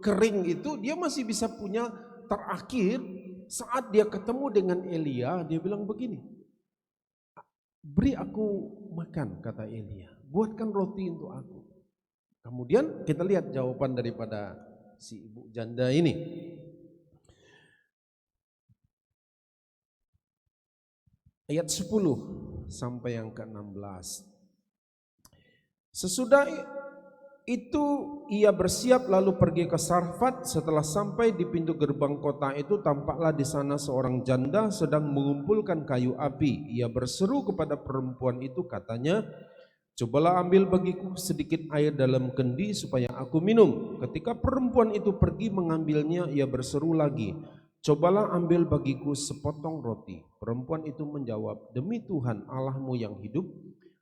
kering itu dia masih bisa punya. Terakhir saat dia ketemu dengan Elia, dia bilang begini, beri aku makan, kata Elia, buatkan roti untuk aku. Kemudian kita lihat jawaban daripada si ibu janda ini. Ayat 10 sampai yang ke-16. Sesudah itu ia bersiap lalu pergi ke Sarfat. Setelah sampai di pintu gerbang kota itu, tampaklah di sana seorang janda sedang mengumpulkan kayu api. Ia berseru kepada perempuan itu, katanya, cobalah ambil bagiku sedikit air dalam kendi supaya aku minum. Ketika perempuan itu pergi mengambilnya, ia berseru lagi, cobalah ambil bagiku sepotong roti. Perempuan itu menjawab, demi Tuhan Allahmu yang hidup,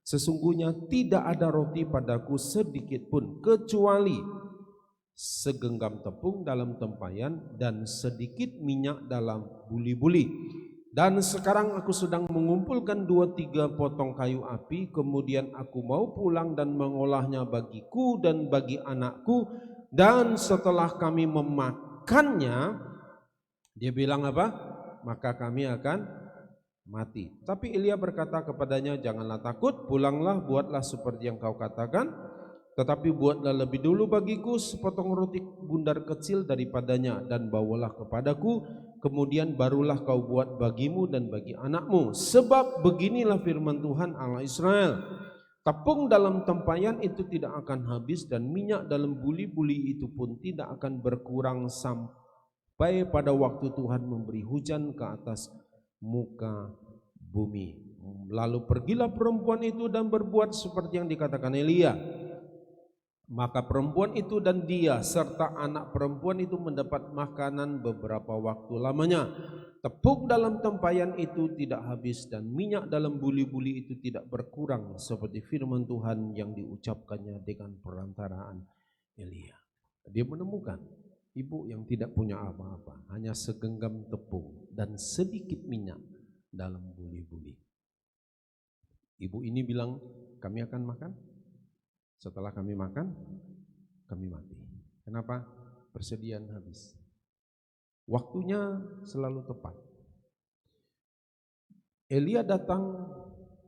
sesungguhnya tidak ada roti padaku sedikit pun kecuali segenggam tepung dalam tempayan dan sedikit minyak dalam buli-buli. Dan sekarang aku sedang mengumpulkan 2-3 potong kayu api, kemudian aku mau pulang dan mengolahnya bagiku dan bagi anakku, dan setelah kami memakannya, dia bilang apa? Maka kami akan mati. Tapi Elia berkata kepadanya, janganlah takut, pulanglah, buatlah seperti yang kau katakan, tetapi buatlah lebih dulu bagiku sepotong roti bundar kecil daripadanya dan bawalah kepadaku, kemudian barulah kau buat bagimu dan bagi anakmu. Sebab beginilah firman Tuhan Allah Israel, tepung dalam tempayan itu tidak akan habis dan minyak dalam buli-buli itu pun tidak akan berkurang sampai pada waktu Tuhan memberi hujan ke atas muka bumi. Lalu pergilah perempuan itu dan berbuat seperti yang dikatakan Elia. Maka perempuan itu dan dia serta anak perempuan itu mendapat makanan beberapa waktu lamanya. Tepung dalam tempayan itu tidak habis dan minyak dalam buli-buli itu tidak berkurang, seperti firman Tuhan yang diucapkannya dengan perantaraan Elia. Dia menemukan ibu yang tidak punya apa-apa, hanya segenggam tepung dan sedikit minyak dalam buli-buli. Ibu ini bilang, kami akan makan. Setelah kami makan, kami mati. Kenapa? Persediaan habis. Waktunya selalu tepat. Elia datang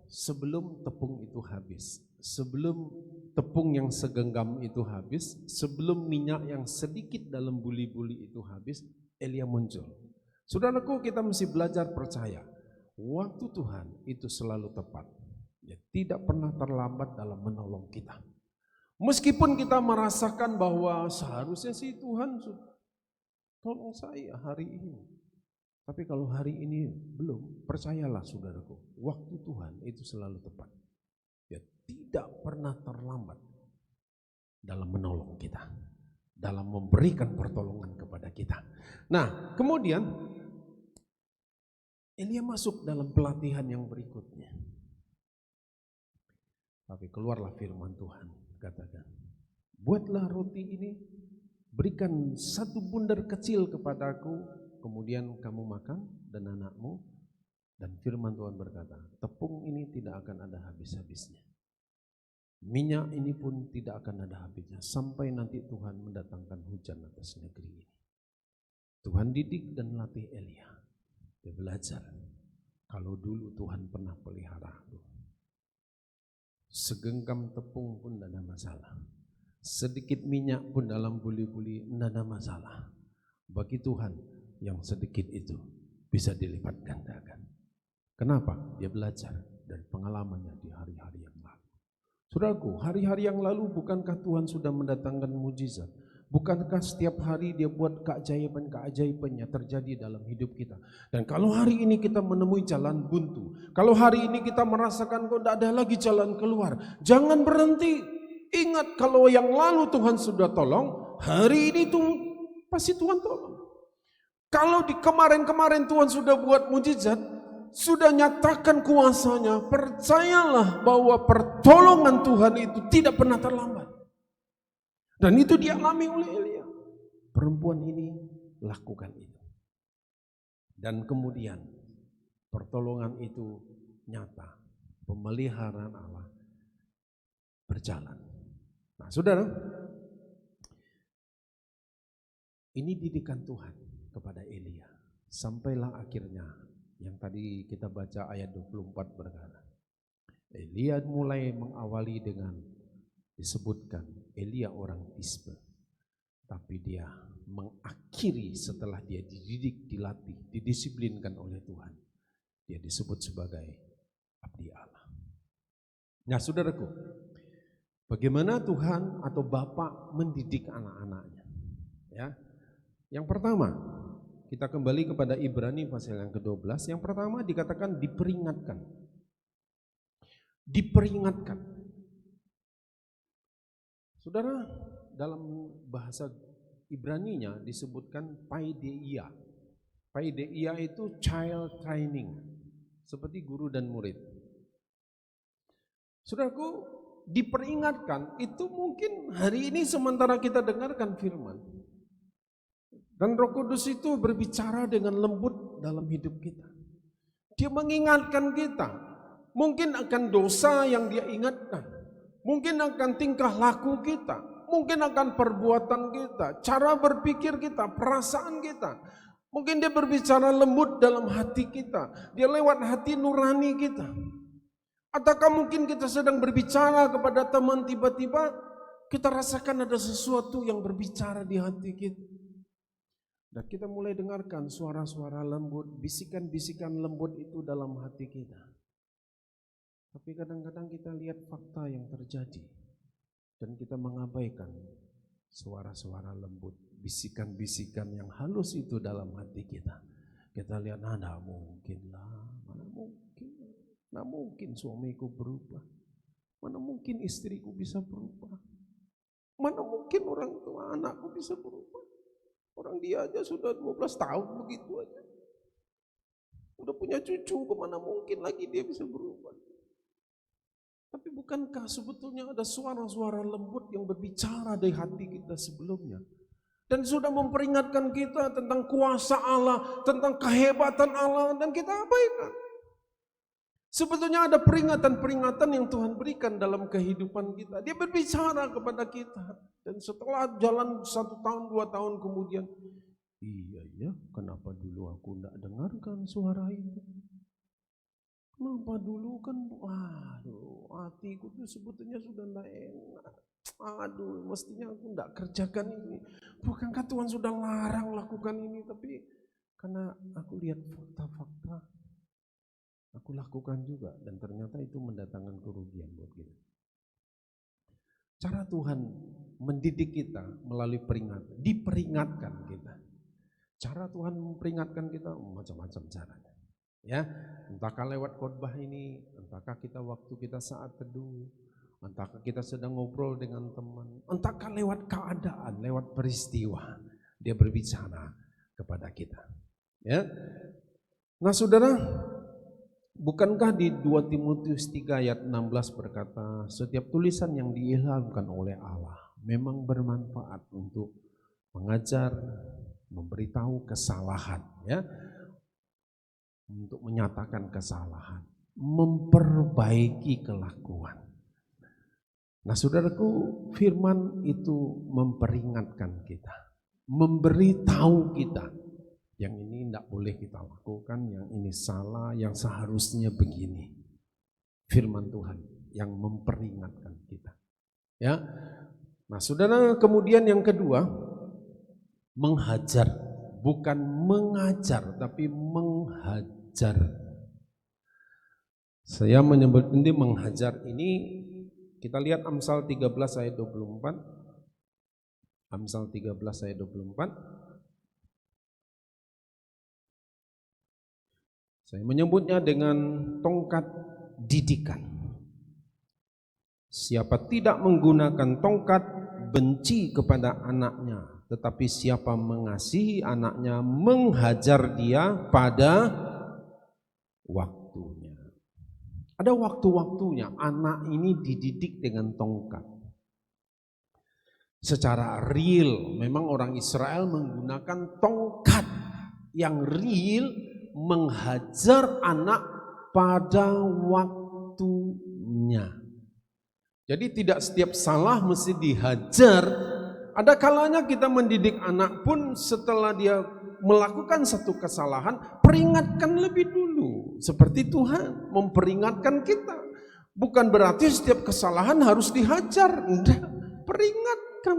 sebelum tepung itu habis, sebelum tepung yang segenggam itu habis, sebelum minyak yang sedikit dalam buli-buli itu habis, Elia muncul. Saudaraku, kita mesti belajar percaya, waktu Tuhan itu selalu tepat. Dia tidak pernah terlambat dalam menolong kita. Meskipun kita merasakan bahwa seharusnya sih Tuhan tolong saya hari ini. Tapi kalau hari ini belum, percayalah saudaraku, waktu Tuhan itu selalu tepat. Dia tidak pernah terlambat dalam menolong kita, dalam memberikan pertolongan kepada kita. Nah, kemudian Elia masuk dalam pelatihan yang berikutnya. Tapi keluarlah firman Tuhan, katakan, buatlah roti ini, berikan 1 bundar kecil kepadaku, kemudian kamu makan dan anakmu. Dan firman Tuhan berkata, tepung ini tidak akan ada habis-habisnya. Minyak ini pun tidak akan ada habisnya sampai nanti Tuhan mendatangkan hujan atas negeri ini. Tuhan didik dan latih Elia. Dia belajar. Kalau dulu Tuhan pernah pelihara aku, segenggam tepung pun tidak ada masalah, sedikit minyak pun dalam buli-buli tidak ada masalah. Bagi Tuhan yang sedikit itu bisa dilipat gandakan. Kenapa? Dia belajar dari pengalamannya di hari-hari yang lalu. Saudaraku, hari-hari yang lalu bukankah Tuhan sudah mendatangkan mujizat? Bukankah setiap hari dia buat keajaiban-keajaibannya terjadi dalam hidup kita? Dan kalau hari ini kita menemui jalan buntu, kalau hari ini kita merasakan kok tidak ada lagi jalan keluar, jangan berhenti. Ingat kalau yang lalu Tuhan sudah tolong, hari ini tuh pasti Tuhan tolong. Kalau di kemarin-kemarin Tuhan sudah buat mujizat, sudah nyatakan kuasanya, percayalah bahwa pertolongan Tuhan itu tidak pernah terlambat. Dan itu dialami oleh Elia. Perempuan ini lakukan itu. Dan kemudian pertolongan itu nyata. Pemeliharaan Allah berjalan. Nah, saudara, ini didikan Tuhan kepada Elia. Sampailah akhirnya yang tadi kita baca ayat 24 berkata, Elia mulai mengawali dengan disebutkan Elia orang Tisbe, tapi dia mengakhiri setelah dia dididik, dilatih, didisiplinkan oleh Tuhan. Dia disebut sebagai abdi Allah. Nah, saudaraku, bagaimana Tuhan atau Bapa mendidik anak-anaknya? Ya, yang pertama, kita kembali kepada Ibrani pasal yang ke-12. Yang pertama dikatakan diperingatkan. Diperingatkan. Saudara, dalam bahasa Ibraninya disebutkan paideia. Paideia itu child training, seperti guru dan murid. Saudaraku, diperingatkan itu mungkin hari ini sementara kita dengarkan firman. Dan Roh Kudus itu berbicara dengan lembut dalam hidup kita. Dia mengingatkan kita, mungkin akan dosa yang dia ingatkan. Mungkin akan tingkah laku kita, mungkin akan perbuatan kita, cara berpikir kita, perasaan kita. Mungkin dia berbicara lembut dalam hati kita, dia lewat hati nurani kita. Ataukah mungkin kita sedang berbicara kepada teman, tiba-tiba kita rasakan ada sesuatu yang berbicara di hati kita. Dan kita mulai dengarkan suara-suara lembut, bisikan-bisikan lembut itu dalam hati kita. Tapi kadang-kadang kita lihat fakta yang terjadi dan kita mengabaikan suara-suara lembut, bisikan-bisikan yang halus itu dalam hati kita. Kita lihat, nah mungkin lah, mana mungkin suamiku berubah, mana mungkin istriku bisa berubah, mana mungkin orang tua anakku bisa berubah. Orang dia aja sudah 12 tahun begitu aja, udah punya cucu, kemana mungkin lagi dia bisa berubah. Tapi bukankah sebetulnya ada suara-suara lembut yang berbicara dari hati kita sebelumnya? Dan sudah memperingatkan kita tentang kuasa Allah, tentang kehebatan Allah, dan kita abaikan. Sebetulnya ada peringatan-peringatan yang Tuhan berikan dalam kehidupan kita. Dia berbicara kepada kita. Dan setelah jalan 1 tahun, 2 tahun kemudian, iya ya, kenapa dulu aku tidak dengarkan suara itu? Kenapa dulu kan, aduh, hatiku tuh sebetulnya sudah tidak enak. Aduh, mestinya aku tidak kerjakan ini. Bukankah Tuhan sudah larang lakukan ini? Tapi karena aku lihat fakta-fakta, aku lakukan juga. Dan ternyata itu mendatangkan kerugian buat kita. Cara Tuhan mendidik kita melalui peringatan, diperingatkan kita. Cara Tuhan memperingatkan kita macam-macam caranya. Ya, entahkah lewat khotbah ini, entahkah kita waktu kita saat teduh, entahkah kita sedang ngobrol dengan teman, entahkah lewat keadaan, lewat peristiwa, dia berbicara kepada kita. Ya, nah saudara, bukankah di 2 Timotius 3 ayat 16 berkata, setiap tulisan yang diilhamkan oleh Allah memang bermanfaat untuk mengajar, memberitahu kesalahan, ya, untuk menyatakan kesalahan, memperbaiki kelakuan. Nah saudaraku, firman itu memperingatkan kita, memberitahu kita Yang ini tidak boleh kita lakukan, yang ini salah, yang seharusnya begini. Firman Tuhan yang memperingatkan kita. Ya. Nah, saudara, kemudian yang kedua, menghajar, bukan mengajar, tapi menghajar. Saya menyebut ini menghajar ini, kita lihat Amsal 13 ayat 24. Amsal 13 ayat 24. Saya menyebutnya dengan tongkat didikan. Siapa tidak menggunakan tongkat benci kepada anaknya, tetapi siapa mengasihi anaknya menghajar dia pada waktunya. Ada waktu-waktunya anak ini dididik dengan tongkat. Secara real, memang orang Israel menggunakan tongkat yang real menghajar anak pada waktunya. Jadi tidak setiap salah mesti dihajar. Ada kalanya kita mendidik anak pun setelah dia melakukan satu kesalahan, peringatkan lebih dulu. Seperti Tuhan memperingatkan kita. Bukan berarti setiap kesalahan harus dihajar. Enggak, peringatkan.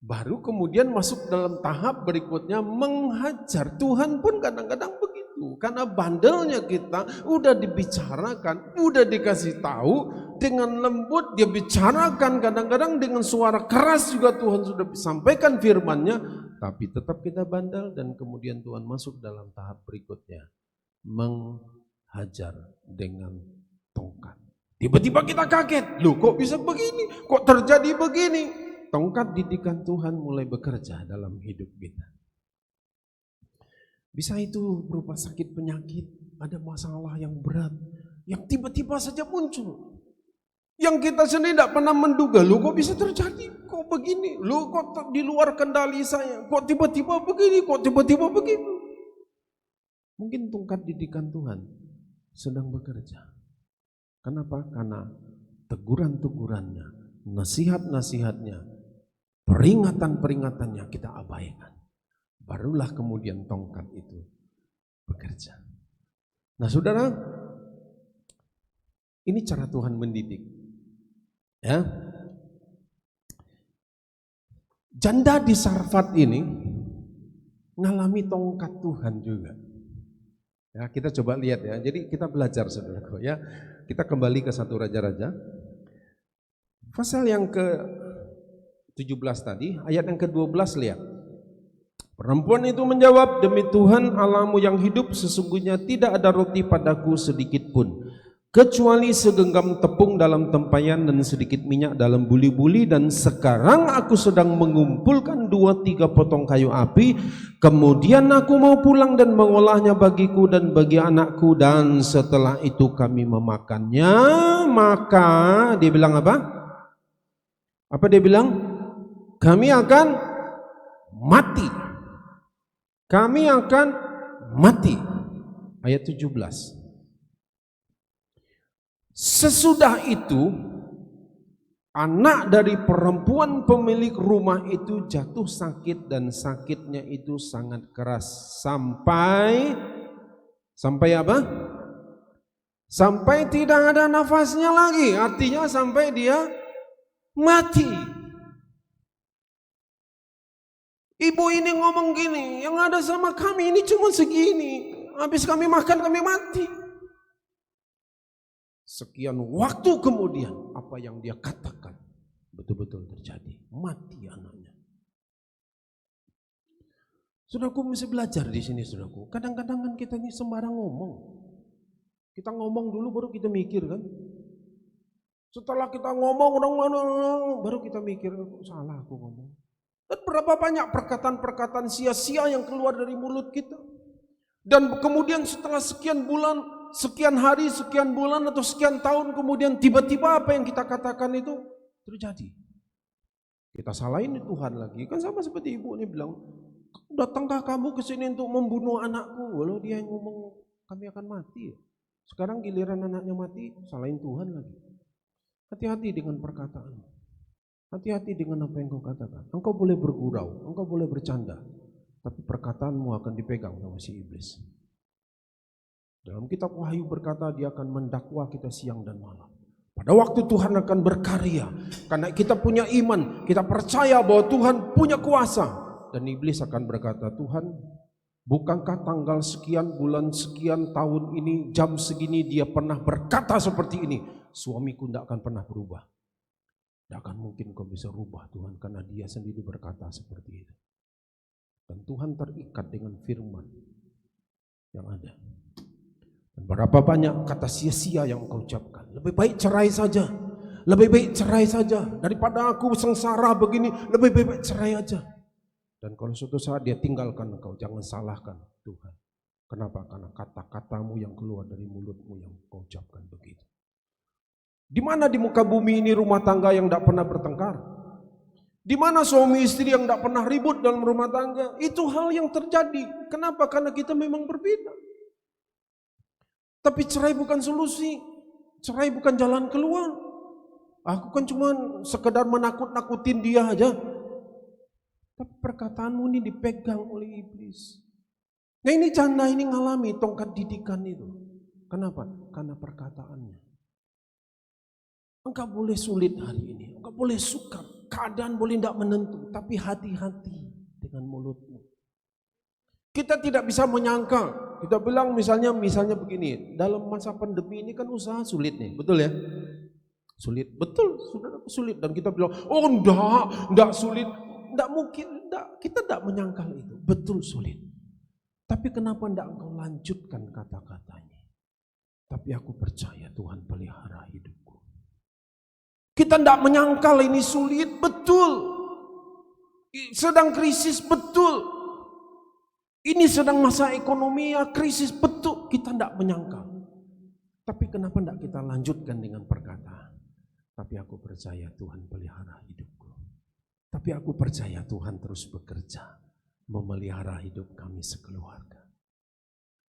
Baru kemudian masuk dalam tahap berikutnya menghajar. Tuhan pun kadang-kadang begitu. Karena bandelnya kita udah dibicarakan, udah dikasih tahu dengan lembut, dia bicarakan kadang-kadang dengan suara keras juga Tuhan sudah sampaikan firman-Nya, tapi tetap kita bandel dan kemudian Tuhan masuk dalam tahap berikutnya, menghajar dengan tongkat. Tiba-tiba kita kaget, loh kok bisa begini, kok terjadi begini? Tongkat didikan Tuhan mulai bekerja dalam hidup kita. Bisa itu berupa sakit penyakit, ada masalah yang berat, yang tiba-tiba saja muncul. Yang kita sendiri tidak pernah menduga, loh kok bisa terjadi, kok begini, loh kok di luar kendali saya, kok tiba-tiba begini, kok tiba-tiba begitu. Mungkin tongkat didikan Tuhan sedang bekerja. Kenapa? Karena teguran-tegurannya, nasihat-nasihatnya, peringatan-peringatannya kita abaikan. Barulah kemudian tongkat itu bekerja. Nah saudara, ini cara Tuhan mendidik. Ya, janda di Sarfat ini ngalami tongkat Tuhan juga. Ya, kita coba lihat ya. Jadi kita belajar saudaraku ya. Kita kembali ke 1 Raja-Raja. Pasal yang ke-17 tadi, ayat yang ke-12 lihat. Perempuan itu menjawab, demi Tuhan Allahmu yang hidup, sesungguhnya tidak ada roti padaku sedikit pun, kecuali segenggam tepung dalam tempayan dan sedikit minyak dalam buli-buli, dan sekarang aku sedang mengumpulkan 2-3 potong kayu api, kemudian aku mau pulang dan mengolahnya bagiku dan bagi anakku, dan setelah itu kami memakannya. Maka dia bilang apa? Apa dia bilang? Kami akan mati. Kami akan mati. Ayat 17. Sesudah itu anak dari perempuan pemilik rumah itu jatuh sakit, dan sakitnya itu sangat keras sampai apa? Sampai tidak ada nafasnya lagi. Artinya sampai dia mati. Ibu ini ngomong gini, yang ada sama kami ini cuma segini, habis kami makan kami mati. Sekian waktu kemudian apa yang dia katakan betul-betul terjadi, mati anaknya. Saudaraku, mesti belajar di sini saudaraku. Kadang-kadang kan kita ini sembarang ngomong. Kita ngomong dulu baru kita mikir kan. Setelah kita ngomong baru kita mikir, salah aku ngomong. Dan berapa banyak perkataan-perkataan sia-sia yang keluar dari mulut kita. Dan kemudian setelah sekian bulan, sekian hari, sekian bulan atau sekian tahun kemudian tiba-tiba apa yang kita katakan itu terjadi. Kita salahin Tuhan lagi. Kan sama seperti ibu ini bilang, datangkah kamu ke sini untuk membunuh anakku? Walau dia yang ngomong kami akan mati. Sekarang giliran anaknya mati, salahin Tuhan lagi. Hati-hati dengan perkataan. Hati-hati dengan apa yang kau katakan. Engkau boleh bergurau, engkau boleh bercanda. tapi perkataanmu akan dipegang sama si iblis. Dalam kitab Wahyu berkata dia akan mendakwa kita siang dan malam. Pada waktu Tuhan akan berkarya, karena kita punya iman, kita percaya bahwa Tuhan punya kuasa. Dan iblis akan berkata, Tuhan, bukankah tanggal sekian, bulan sekian, tahun ini, jam segini dia pernah berkata seperti ini. Suamiku tidak akan pernah berubah. Tidak akan mungkin kau bisa rubah Tuhan, karena dia sendiri berkata seperti itu. Dan Tuhan terikat dengan firman yang ada. Dan berapa banyak kata sia-sia yang engkau ucapkan. Lebih baik cerai saja. Lebih baik cerai saja. Daripada aku sengsara begini, lebih baik cerai aja. Dan kalau suatu saat dia tinggalkan engkau, jangan salahkan Tuhan. Kenapa? Karena kata-katamu yang keluar dari mulutmu yang kau ucapkan begitu. Di mana di muka bumi ini rumah tangga yang tidak pernah bertengkar? Di mana suami istri yang tidak pernah ribut dalam rumah tangga? Itu hal yang terjadi. Kenapa? Karena kita memang berbeda. Tapi cerai bukan solusi. Cerai bukan jalan keluar. Aku kan cuma sekedar menakut-nakutin dia aja. Tapi perkataanmu ini dipegang oleh iblis. Nah ini janda ini ngalami tongkat didikan itu. Kenapa? Karena perkataannya. Engkau boleh sulit hari ini. Engkau boleh sukar. Keadaan boleh tidak menentu. Tapi hati-hati dengan mulutmu. Kita tidak bisa menyangka. Kita bilang misalnya begini, dalam masa pandemi ini kan usaha sulit nih, betul ya? Sulit, betul, saudara, sulit. Dan kita bilang, oh enggak sulit, enggak mungkin, enggak. Kita enggak menyangkal itu, betul sulit. Tapi kenapa enggak engkau lanjutkan kata-katanya? Tapi aku percaya Tuhan pelihara hidupku. Kita enggak menyangkal ini sulit, betul. Sedang krisis, betul. Ini sedang masa ekonomi ya, krisis, betul, kita tidak menyangka. Tapi kenapa tidak kita lanjutkan dengan perkataan? Tapi aku percaya Tuhan pelihara hidupku. Tapi aku percaya Tuhan terus bekerja memelihara hidup kami sekeluarga.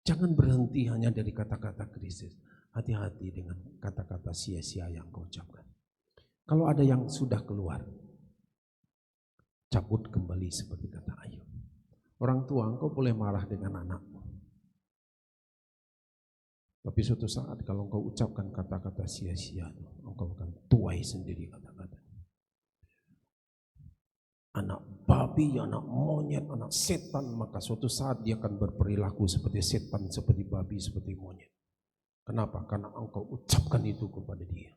Jangan berhenti hanya dari kata-kata krisis. Hati-hati dengan kata-kata sia-sia yang kau ucapkan. Kalau ada yang sudah keluar, cabut kembali seperti kata Ayub. Orang tua engkau boleh marah dengan anakmu. Tapi suatu saat kalau engkau ucapkan kata-kata sia-sia, engkau akan tuai sendiri kata-kata. Anak babi, anak monyet, anak setan, maka suatu saat dia akan berperilaku seperti setan, seperti babi, seperti monyet. Kenapa? Karena engkau ucapkan itu kepada dia.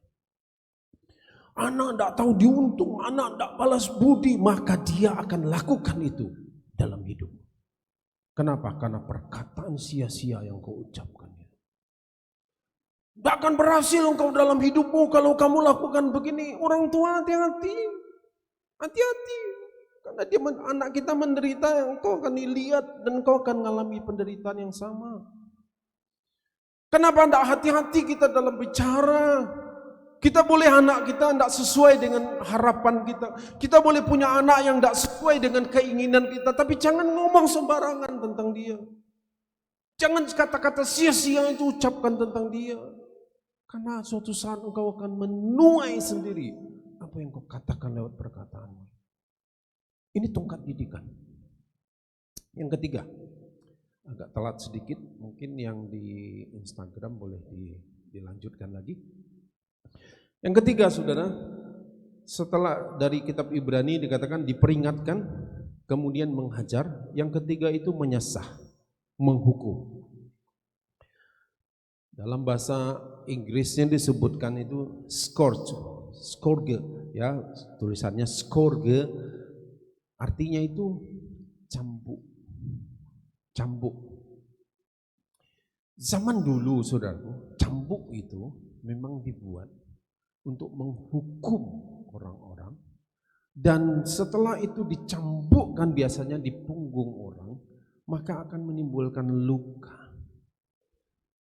Anak tidak tahu diuntung, anak tidak balas budi, maka dia akan lakukan itu dalam hidup. Kenapa? Karena perkataan sia-sia yang kau ucapkan. Tidak akan berhasil engkau dalam hidupmu kalau kamu lakukan begini. Orang tua hati-hati. Hati-hati. Karena anak kita menderita, engkau akan dilihat dan engkau akan mengalami penderitaan yang sama. Kenapa tidak hati-hati kita dalam bicara? Kita boleh anak kita tidak sesuai dengan harapan kita. Kita boleh punya anak yang tidak sesuai dengan keinginan kita. Tapi jangan ngomong sembarangan tentang dia. Jangan kata-kata sia-sia itu ucapkan tentang dia. Karena suatu saat engkau akan menuai sendiri apa yang kau katakan lewat perkataanmu. Ini tongkat didikan. Yang ketiga, agak telat sedikit. Mungkin yang di Instagram boleh dilanjutkan lagi. Yang ketiga, saudara, setelah dari kitab Ibrani dikatakan diperingatkan, kemudian menghajar. Yang ketiga itu menyesah, menghukum. Dalam bahasa Inggrisnya disebutkan itu scourge, ya, tulisannya scourge, artinya itu cambuk. Zaman dulu, saudaraku, cambuk itu memang dibuat untuk menghukum orang-orang, dan setelah itu dicambukkan biasanya di punggung orang, maka akan menimbulkan luka.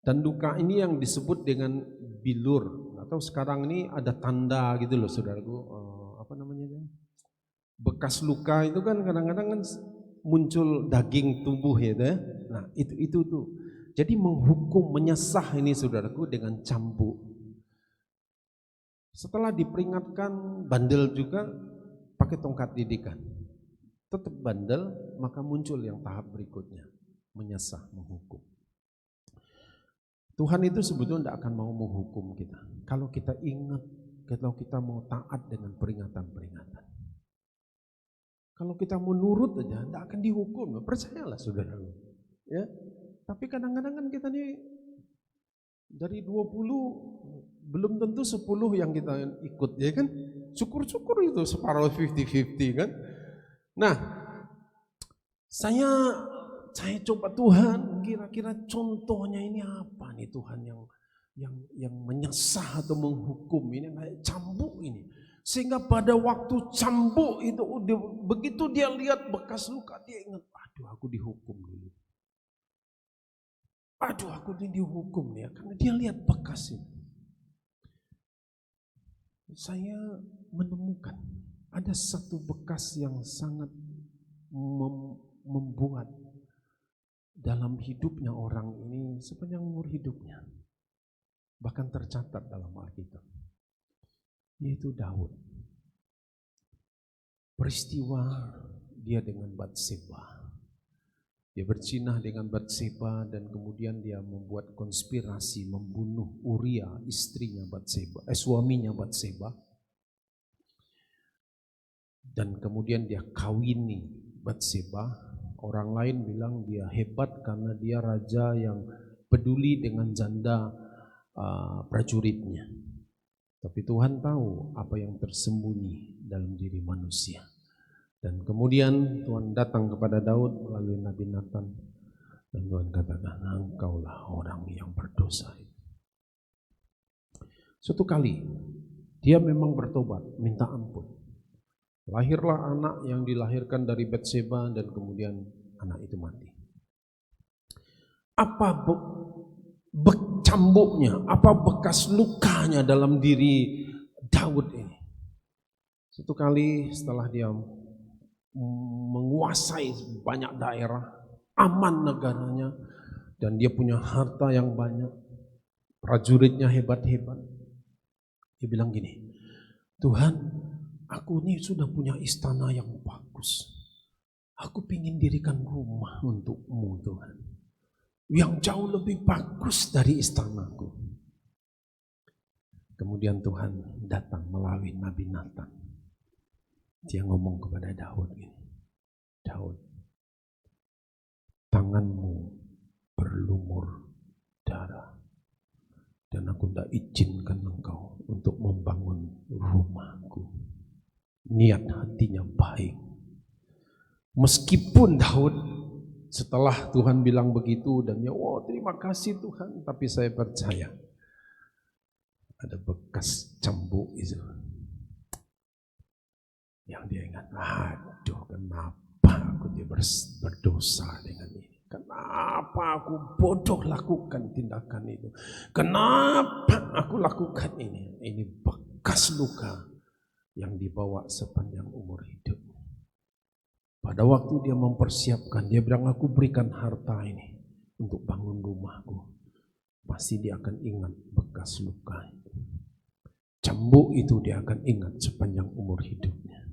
Dan luka ini yang disebut dengan bilur, atau sekarang ini ada tanda gitu loh saudaraku, apa namanya, bekas luka itu kan kadang-kadang kan muncul daging tubuh ya, nah itu tuh. Jadi menghukum, menyesah ini saudaraku dengan cambuk. Setelah diperingatkan, bandel juga pakai tongkat didikan. tetap bandel, maka muncul yang tahap berikutnya, menyesah, menghukum. Tuhan itu sebetulnya tidak akan mau menghukum kita. Kalau kita ingat, kalau kita mau taat dengan peringatan-peringatan. Kalau kita mau nurut aja, tidak akan dihukum. Percayalah saudara. Ya. Tapi kadang-kadang kan kita nih dari 20 belum tentu 10 yang kita ikut, ya kan? Syukur-syukur itu separuh 50-50 kan. Nah, saya coba Tuhan, kira-kira contohnya ini apa nih Tuhan yang menyesah atau menghukum ini, kayak cambuk ini. Sehingga pada waktu cambuk itu begitu dia lihat bekas luka, dia ingat, aduh aku dihukum dulu. Aduh aku dihukum ya, karena dia lihat bekas itu. Saya menemukan ada satu bekas yang sangat membuat dalam hidupnya orang ini sepanjang umur hidupnya, bahkan tercatat dalam Alkitab, yaitu Daud. Peristiwa dia dengan Batseba, dia berzinah dengan Batseba dan kemudian dia membuat konspirasi membunuh Uria, istrinya Batseba, suaminya Batseba, dan kemudian dia kawini Batseba. Orang lain bilang dia hebat karena dia raja yang peduli dengan janda prajuritnya. Tapi Tuhan tahu apa yang tersembunyi dalam diri manusia. Dan kemudian Tuhan datang kepada Daud melalui Nabi Nathan. Dan Tuhan katakan, engkaulah orang yang berdosa. Suatu kali dia memang bertobat, minta ampun. Lahirlah anak yang dilahirkan dari Batseba dan kemudian anak itu mati. Apa cambuknya, apa bekas lukanya dalam diri Daud ini? Suatu kali setelah dia menguasai banyak daerah, aman negaranya, dan dia punya harta yang banyak, prajuritnya hebat-hebat, dia bilang gini, Tuhan, aku ini sudah punya istana yang bagus. Aku ingin dirikan rumah untukmu Tuhan, yang jauh lebih bagus dari istanaku. Kemudian Tuhan datang melalui Nabi Nathan. Dia ngomong kepada Daud ini, Daud, tanganmu berlumur darah, dan aku tidak izinkan engkau untuk membangun rumahku. Niat hatinya baik. Meskipun Daud setelah Tuhan bilang begitu dan ya, wow, terima kasih Tuhan, tapi saya percaya ada bekas cambuk itu yang dia ingat. Aduh, kenapa aku berdosa dengan ini? Kenapa aku bodoh lakukan tindakan itu? Kenapa aku lakukan ini? Ini bekas luka yang dibawa sepanjang umur hidup. Pada waktu dia mempersiapkan, dia bilang, aku berikan harta ini untuk bangun rumahku. Pasti dia akan ingat bekas luka itu. Cambuk itu dia akan ingat sepanjang umur hidupnya.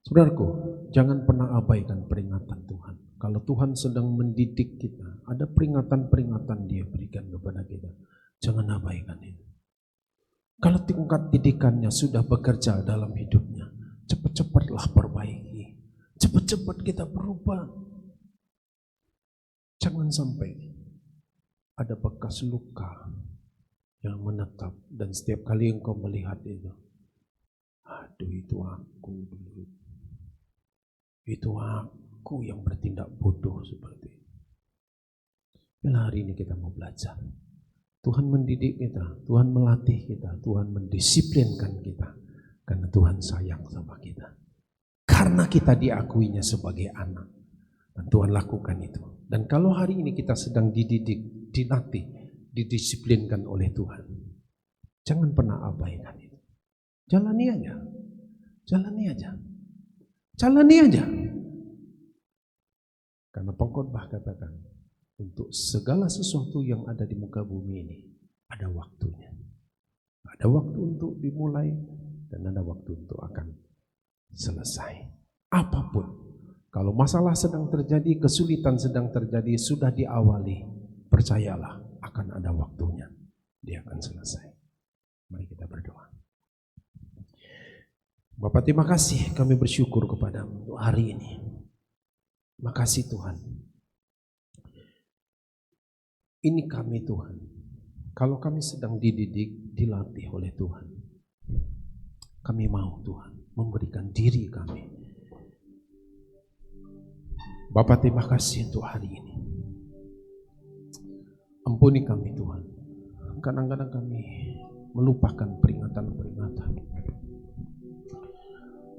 Saudaraku, jangan pernah abaikan peringatan Tuhan. Kalau Tuhan sedang mendidik kita, ada peringatan-peringatan dia berikan kepada kita. Jangan abaikan itu. Kalau tingkat didikannya sudah bekerja dalam hidupnya, cepat-cepatlah perbaiki. Cepat-cepat kita berubah. Jangan sampai ada bekas luka yang menetap dan setiap kali engkau melihat itu, aduh itu aku dulu. Itu aku yang bertindak bodoh seperti itu. Bila hari ini kita mau belajar. Tuhan mendidik kita, Tuhan melatih kita, Tuhan mendisiplinkan kita. Karena Tuhan sayang sama kita. Karena kita diakuinya sebagai anak. Dan Tuhan lakukan itu. Dan kalau hari ini kita sedang dididik, dilatih, didisiplinkan oleh Tuhan, jangan pernah abaikan itu. Jalani aja. Jalani aja. Jalani aja. Karena pengkhotbah katakan, untuk segala sesuatu yang ada di muka bumi ini, ada waktunya. Ada waktu untuk dimulai, dan ada waktu untuk akan selesai. apapun. Kalau masalah sedang terjadi, kesulitan sedang terjadi, sudah diawali, percayalah akan ada waktunya. Dia akan selesai. Mari kita berdoa. Bapak, terima kasih, kami bersyukur kepadamu untuk hari ini. Makasih Tuhan. Ini kami Tuhan. Kalau kami sedang dididik, dilatih oleh Tuhan, kami mau Tuhan memberikan diri kami. Bapak, terima kasih untuk hari ini. Ampuni kami Tuhan. Kadang-kadang kami melupakan peringatan-peringatan.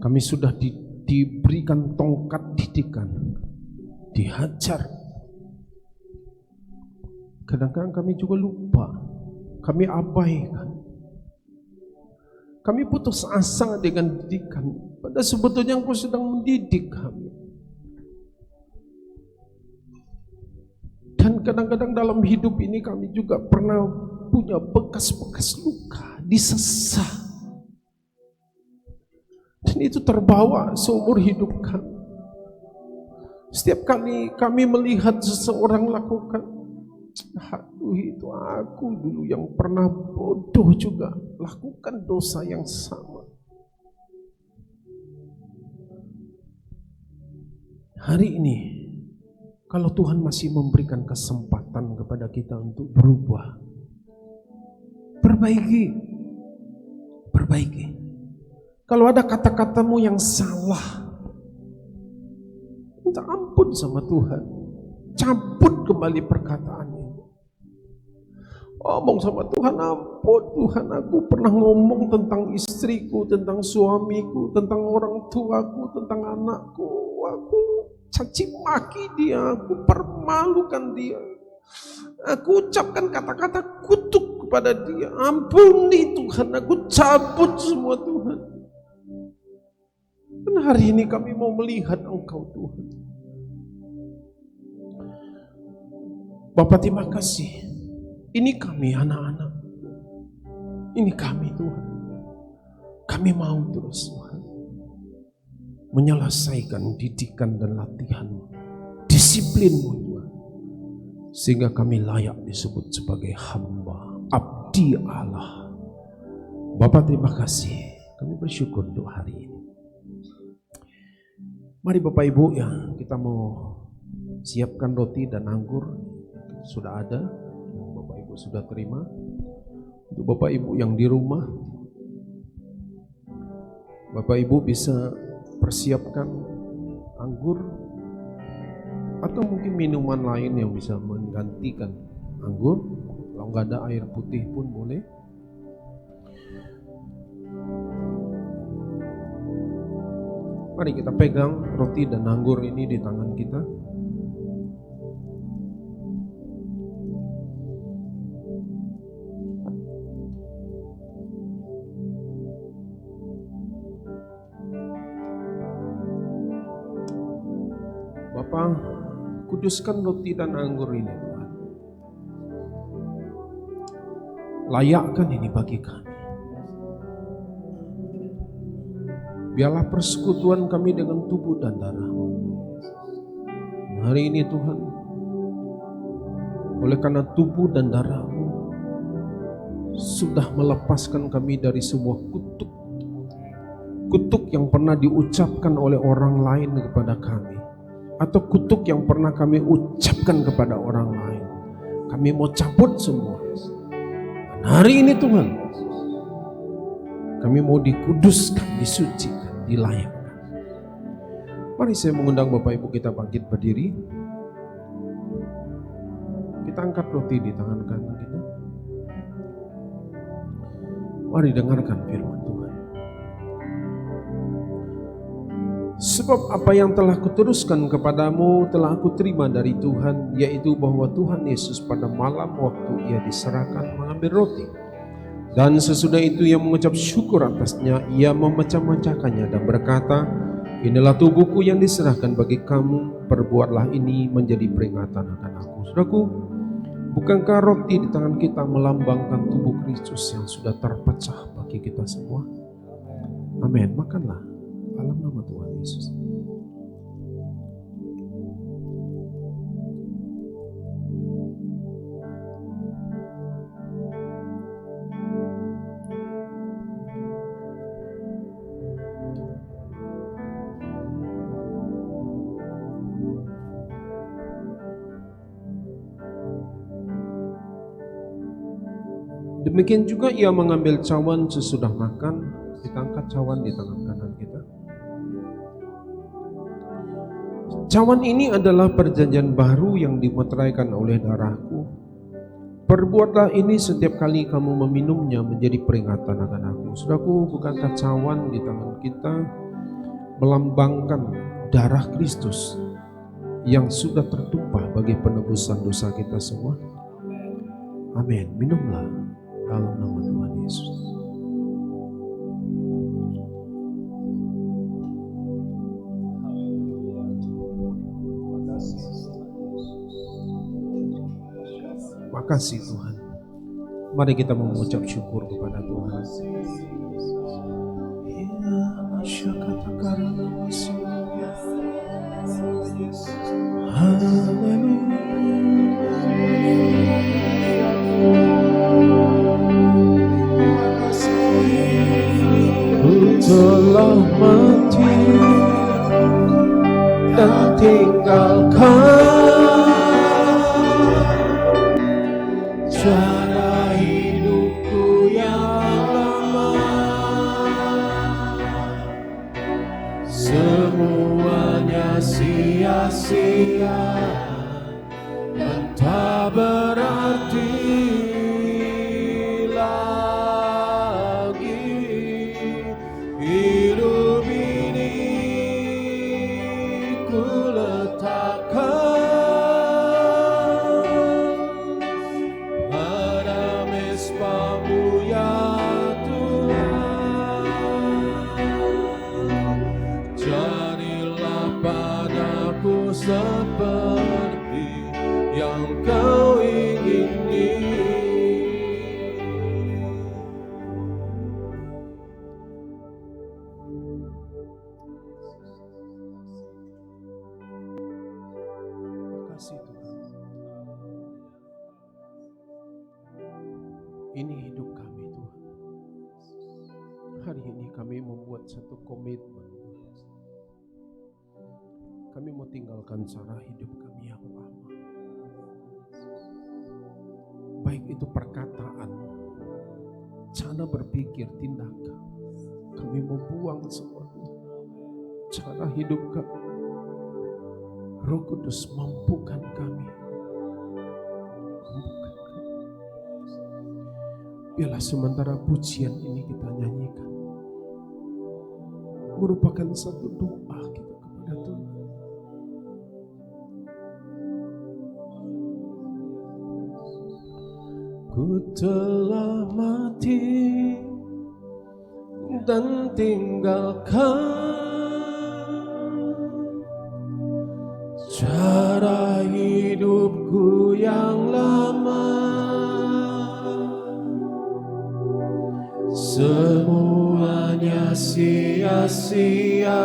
Kami sudah diberikan tongkat didikan, dihajar. Kadang-kadang kami juga lupa, kami abaikan. Kami putus asa dengan didikan, padahal sebetulnya Engkau sedang mendidik kami. Dan kadang-kadang dalam hidup ini kami juga pernah punya bekas-bekas luka, disesah. Dan itu terbawa seumur hidup kami. Setiap kali kami melihat seseorang lakukan, aduh itu aku dulu yang pernah bodoh juga lakukan dosa yang sama. Hari ini, kalau Tuhan masih memberikan kesempatan kepada kita untuk berubah, perbaiki. Kalau ada kata-katamu yang salah, minta ampun sama Tuhan. Cabut kembali perkataan ini. Ngomong sama Tuhan, ampun Tuhan, aku pernah ngomong tentang istriku, tentang suamiku, tentang orang tuaku, tentang anakku. Aku caci maki dia, aku permalukan dia. Aku ucapkan kata-kata kutuk kepada dia. Ampuni Tuhan, aku cabut semua Tuhan. Dan hari ini kami mau melihat Engkau Tuhan. Bapak, terima kasih. Ini kami anak-anak. Ini kami Tuhan. Kami mau terus Tuhan menyelesaikan didikan dan latihan-Mu, disiplin-Mu Tuhan, sehingga kami layak disebut sebagai hamba, abdi Allah. Bapak, terima kasih. Kami bersyukur untuk hari ini. Mari Bapak Ibu, ya, kita mau siapkan roti dan anggur. Sudah ada, Bapak Ibu sudah terima. Untuk Bapak Ibu yang di rumah, Bapak Ibu bisa persiapkan anggur atau mungkin minuman lain yang bisa menggantikan anggur. Kalau nggak ada air putih pun boleh. Mari kita pegang roti dan anggur ini di tangan kita. Bapa, kuduskan roti dan anggur ini Tuhan. Layakkan ini bagi kami. Biarlah persekutuan kami dengan tubuh dan darah-Mu. Hari ini Tuhan, oleh karena tubuh dan darah-Mu sudah melepaskan kami dari sebuah kutuk. Kutuk yang pernah diucapkan oleh orang lain kepada kami, atau kutuk yang pernah kami ucapkan kepada orang lain. Kami mau cabut semua. Dan hari ini Tuhan, kami mau dikuduskan, disucikan, dilayakkan. Mari saya mengundang Bapak Ibu kita bangkit berdiri. Kita angkat roti di tangan kanan kita. Mari dengarkan firman Tuhan. Sebab apa yang telah kuteruskan kepadamu telah aku terima dari Tuhan, yaitu bahwa Tuhan Yesus pada malam waktu ia diserahkan mengambil roti. Dan sesudah itu ia mengucap syukur atasnya, ia memecah-mecahkannya dan berkata, inilah tubuhku yang diserahkan bagi kamu, perbuatlah ini menjadi peringatan akan aku. Saudaraku, bukankah roti di tangan kita melambangkan tubuh Kristus yang sudah terpecah bagi kita semua? Amin, makanlah. Dalam nama Tuhan Yesus. Demikian juga ia mengambil cawan sesudah makan. Kita angkat cawan di tangan kanan kita. Cawan ini adalah perjanjian baru yang dimeteraikan oleh darahku. Perbuatlah ini setiap kali kamu meminumnya menjadi peringatan akan aku. Saudaraku, bukankah cawan di tangan kita melambangkan darah Kristus yang sudah tertumpah bagi penebusan dosa kita semua? Amin. Minumlah dalam nama Tuhan Yesus. Makasih Tuhan. Mari kita mengucap syukur kepada Tuhan. Ku telah mati dan tinggalkan cara hidupku yang lama. Semuanya sia-sia dan tak berarti lagi. Hidup ini ku letakkan pada mesbah-Mu ya Tuhan. Jadilah padaku seperti yang Kau ingini. Makasih Tuhan. Ini hidup kami Tuhan. Hari ini kami membuat satu komitmen. Kami mau tinggalkan cara hidup kami yang lama. Baik itu perkataan, cara berpikir, tindakan. Kami mau buang semua cara hidup kami. Roh Kudus mampukan kami. Biarlah sementara pujian ini kita nyanyikan merupakan satu doa kita kepada Tuhan. Ku telah mati dan tinggalkan cara hidupku yang lama. Semuanya sia-sia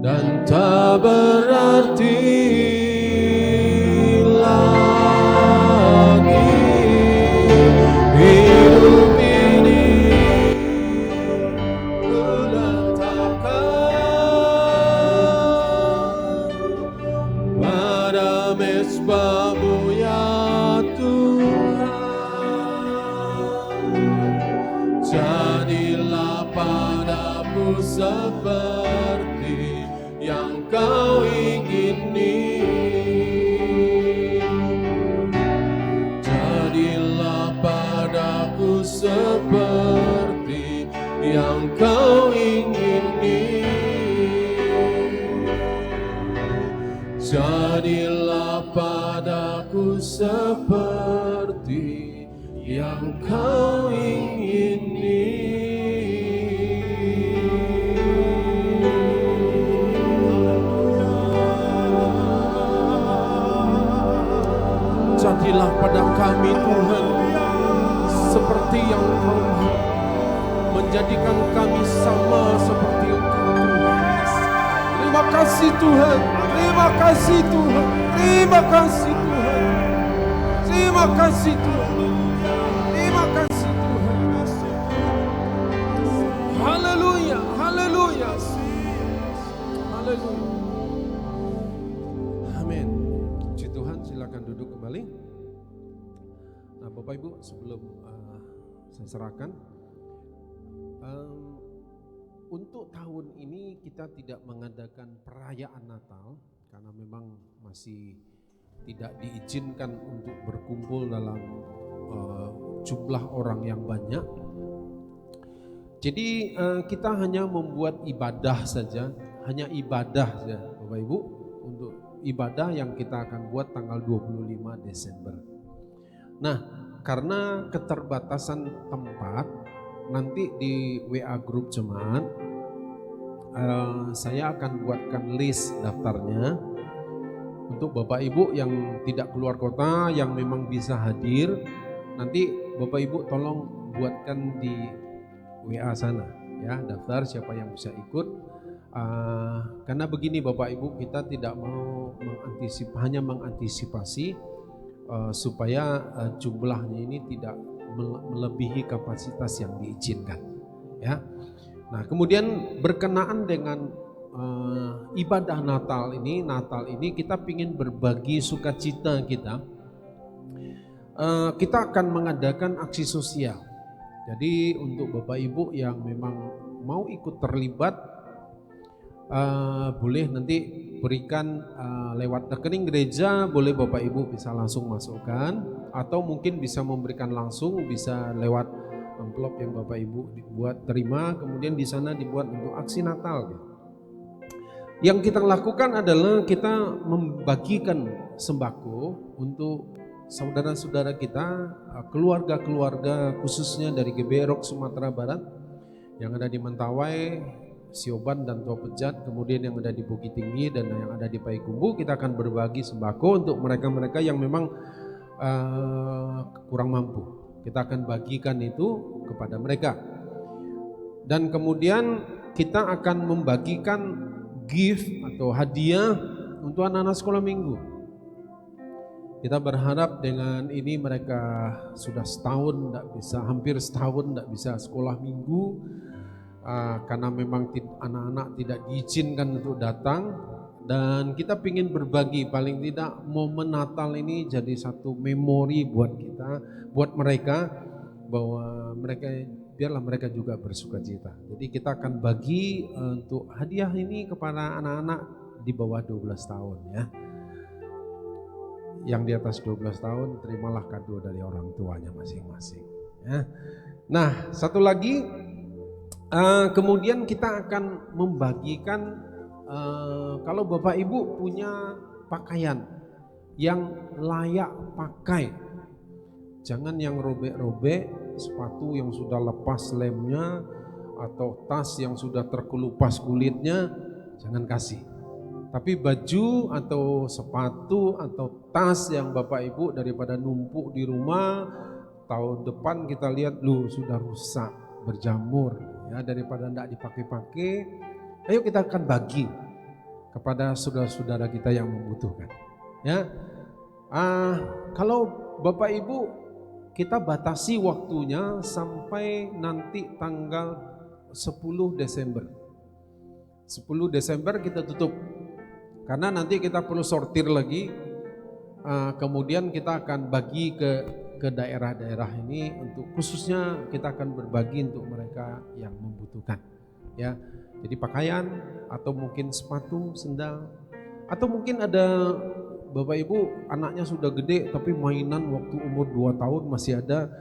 dan tak berarti lagi. Hidup ini ku letakkan pada mesbah-Mu ya Tuhan. Jadilah padaku seperti yang Kau ingini. Jadilah padaku seperti yang Kau ingini. Jadilah padaku seperti yang Kau ingini. Jadilah pada kami Tuhan seperti yang Kau mau, menjadikan kami sama seperti Terima kasih Tuhan. Terima kasih Tuhan. Terima kasih Tuhan. Terima kasih Tuhan. Terima kasih Tuhan. Haleluya. Haleluya. Haleluya. Amin. Puji Tuhan, silakan duduk kembali. Nah, Bapak Ibu, sebelum saya serahkan, untuk tahun ini kita tidak mengadakan perayaan Natal karena memang masih tidak diizinkan untuk berkumpul dalam jumlah orang yang banyak. Jadi kita hanya membuat ibadah saja, hanya ibadah saja Bapak Ibu, untuk ibadah yang kita akan buat tanggal 25 Desember. Nah, karena keterbatasan tempat, nanti di WA grup jemaat saya akan buatkan list daftarnya untuk Bapak Ibu yang tidak keluar kota, yang memang bisa hadir. Nanti Bapak Ibu tolong buatkan di WA sana ya, daftar siapa yang bisa ikut. Karena begini Bapak Ibu, kita tidak mau hanya mengantisipasi supaya jumlahnya ini tidak melebihi kapasitas yang diizinkan ya. Nah, kemudian berkenaan dengan ibadah Natal ini kita ingin berbagi sukacita kita. Kita akan mengadakan aksi sosial. Jadi untuk Bapak Ibu yang memang mau ikut terlibat, boleh nanti berikan lewat rekening gereja, boleh Bapak Ibu bisa langsung masukkan, atau mungkin bisa memberikan langsung, bisa lewat amplop yang Bapak Ibu dibuat terima, kemudian di sana dibuat untuk aksi Natal. Yang kita lakukan adalah kita membagikan sembako untuk saudara-saudara kita, keluarga-keluarga khususnya dari GBI Rock Sumatera Barat yang ada di Mentawai, Sioban dan Tua Pejat, kemudian yang ada di Bukit Tinggi dan yang ada di Payakumbuh. Kita akan berbagi sembako untuk mereka-mereka yang memang kurang mampu. Kita akan bagikan itu kepada mereka. Dan kemudian kita akan membagikan gift atau hadiah untuk anak-anak sekolah minggu. Kita berharap dengan ini mereka sudah setahun hampir setahun tidak bisa sekolah minggu, karena memang anak-anak tidak diizinkan untuk datang, dan kita ingin berbagi paling tidak momen Natal ini jadi satu memori buat kita, buat mereka, bahwa biarlah mereka juga bersukacita. Jadi kita akan bagi untuk hadiah ini kepada anak-anak di bawah 12 tahun ya. Yang di atas 12 tahun terimalah kado dari orang tuanya masing-masing ya. Nah, satu lagi, kemudian kita akan membagikan kalau Bapak Ibu punya pakaian yang layak pakai, jangan yang robek-robek, sepatu yang sudah lepas lemnya atau tas yang sudah terkelupas kulitnya, jangan kasih. Tapi baju atau sepatu atau tas yang Bapak Ibu daripada numpuk di rumah, tahun depan kita lihat sudah rusak, berjamur ya, daripada tidak dipakai-pakai, ayo kita akan bagi kepada saudara-saudara kita yang membutuhkan ya. Kalau Bapak Ibu, kita batasi waktunya sampai nanti tanggal 10 Desember. 10 Desember kita tutup. Karena nanti kita perlu sortir lagi, kemudian kita akan bagi ke daerah-daerah ini, untuk khususnya kita akan berbagi untuk mereka yang membutuhkan ya. Jadi pakaian atau mungkin sepatu, sendal, atau mungkin ada Bapak Ibu anaknya sudah gede tapi mainan waktu umur 2 tahun masih ada,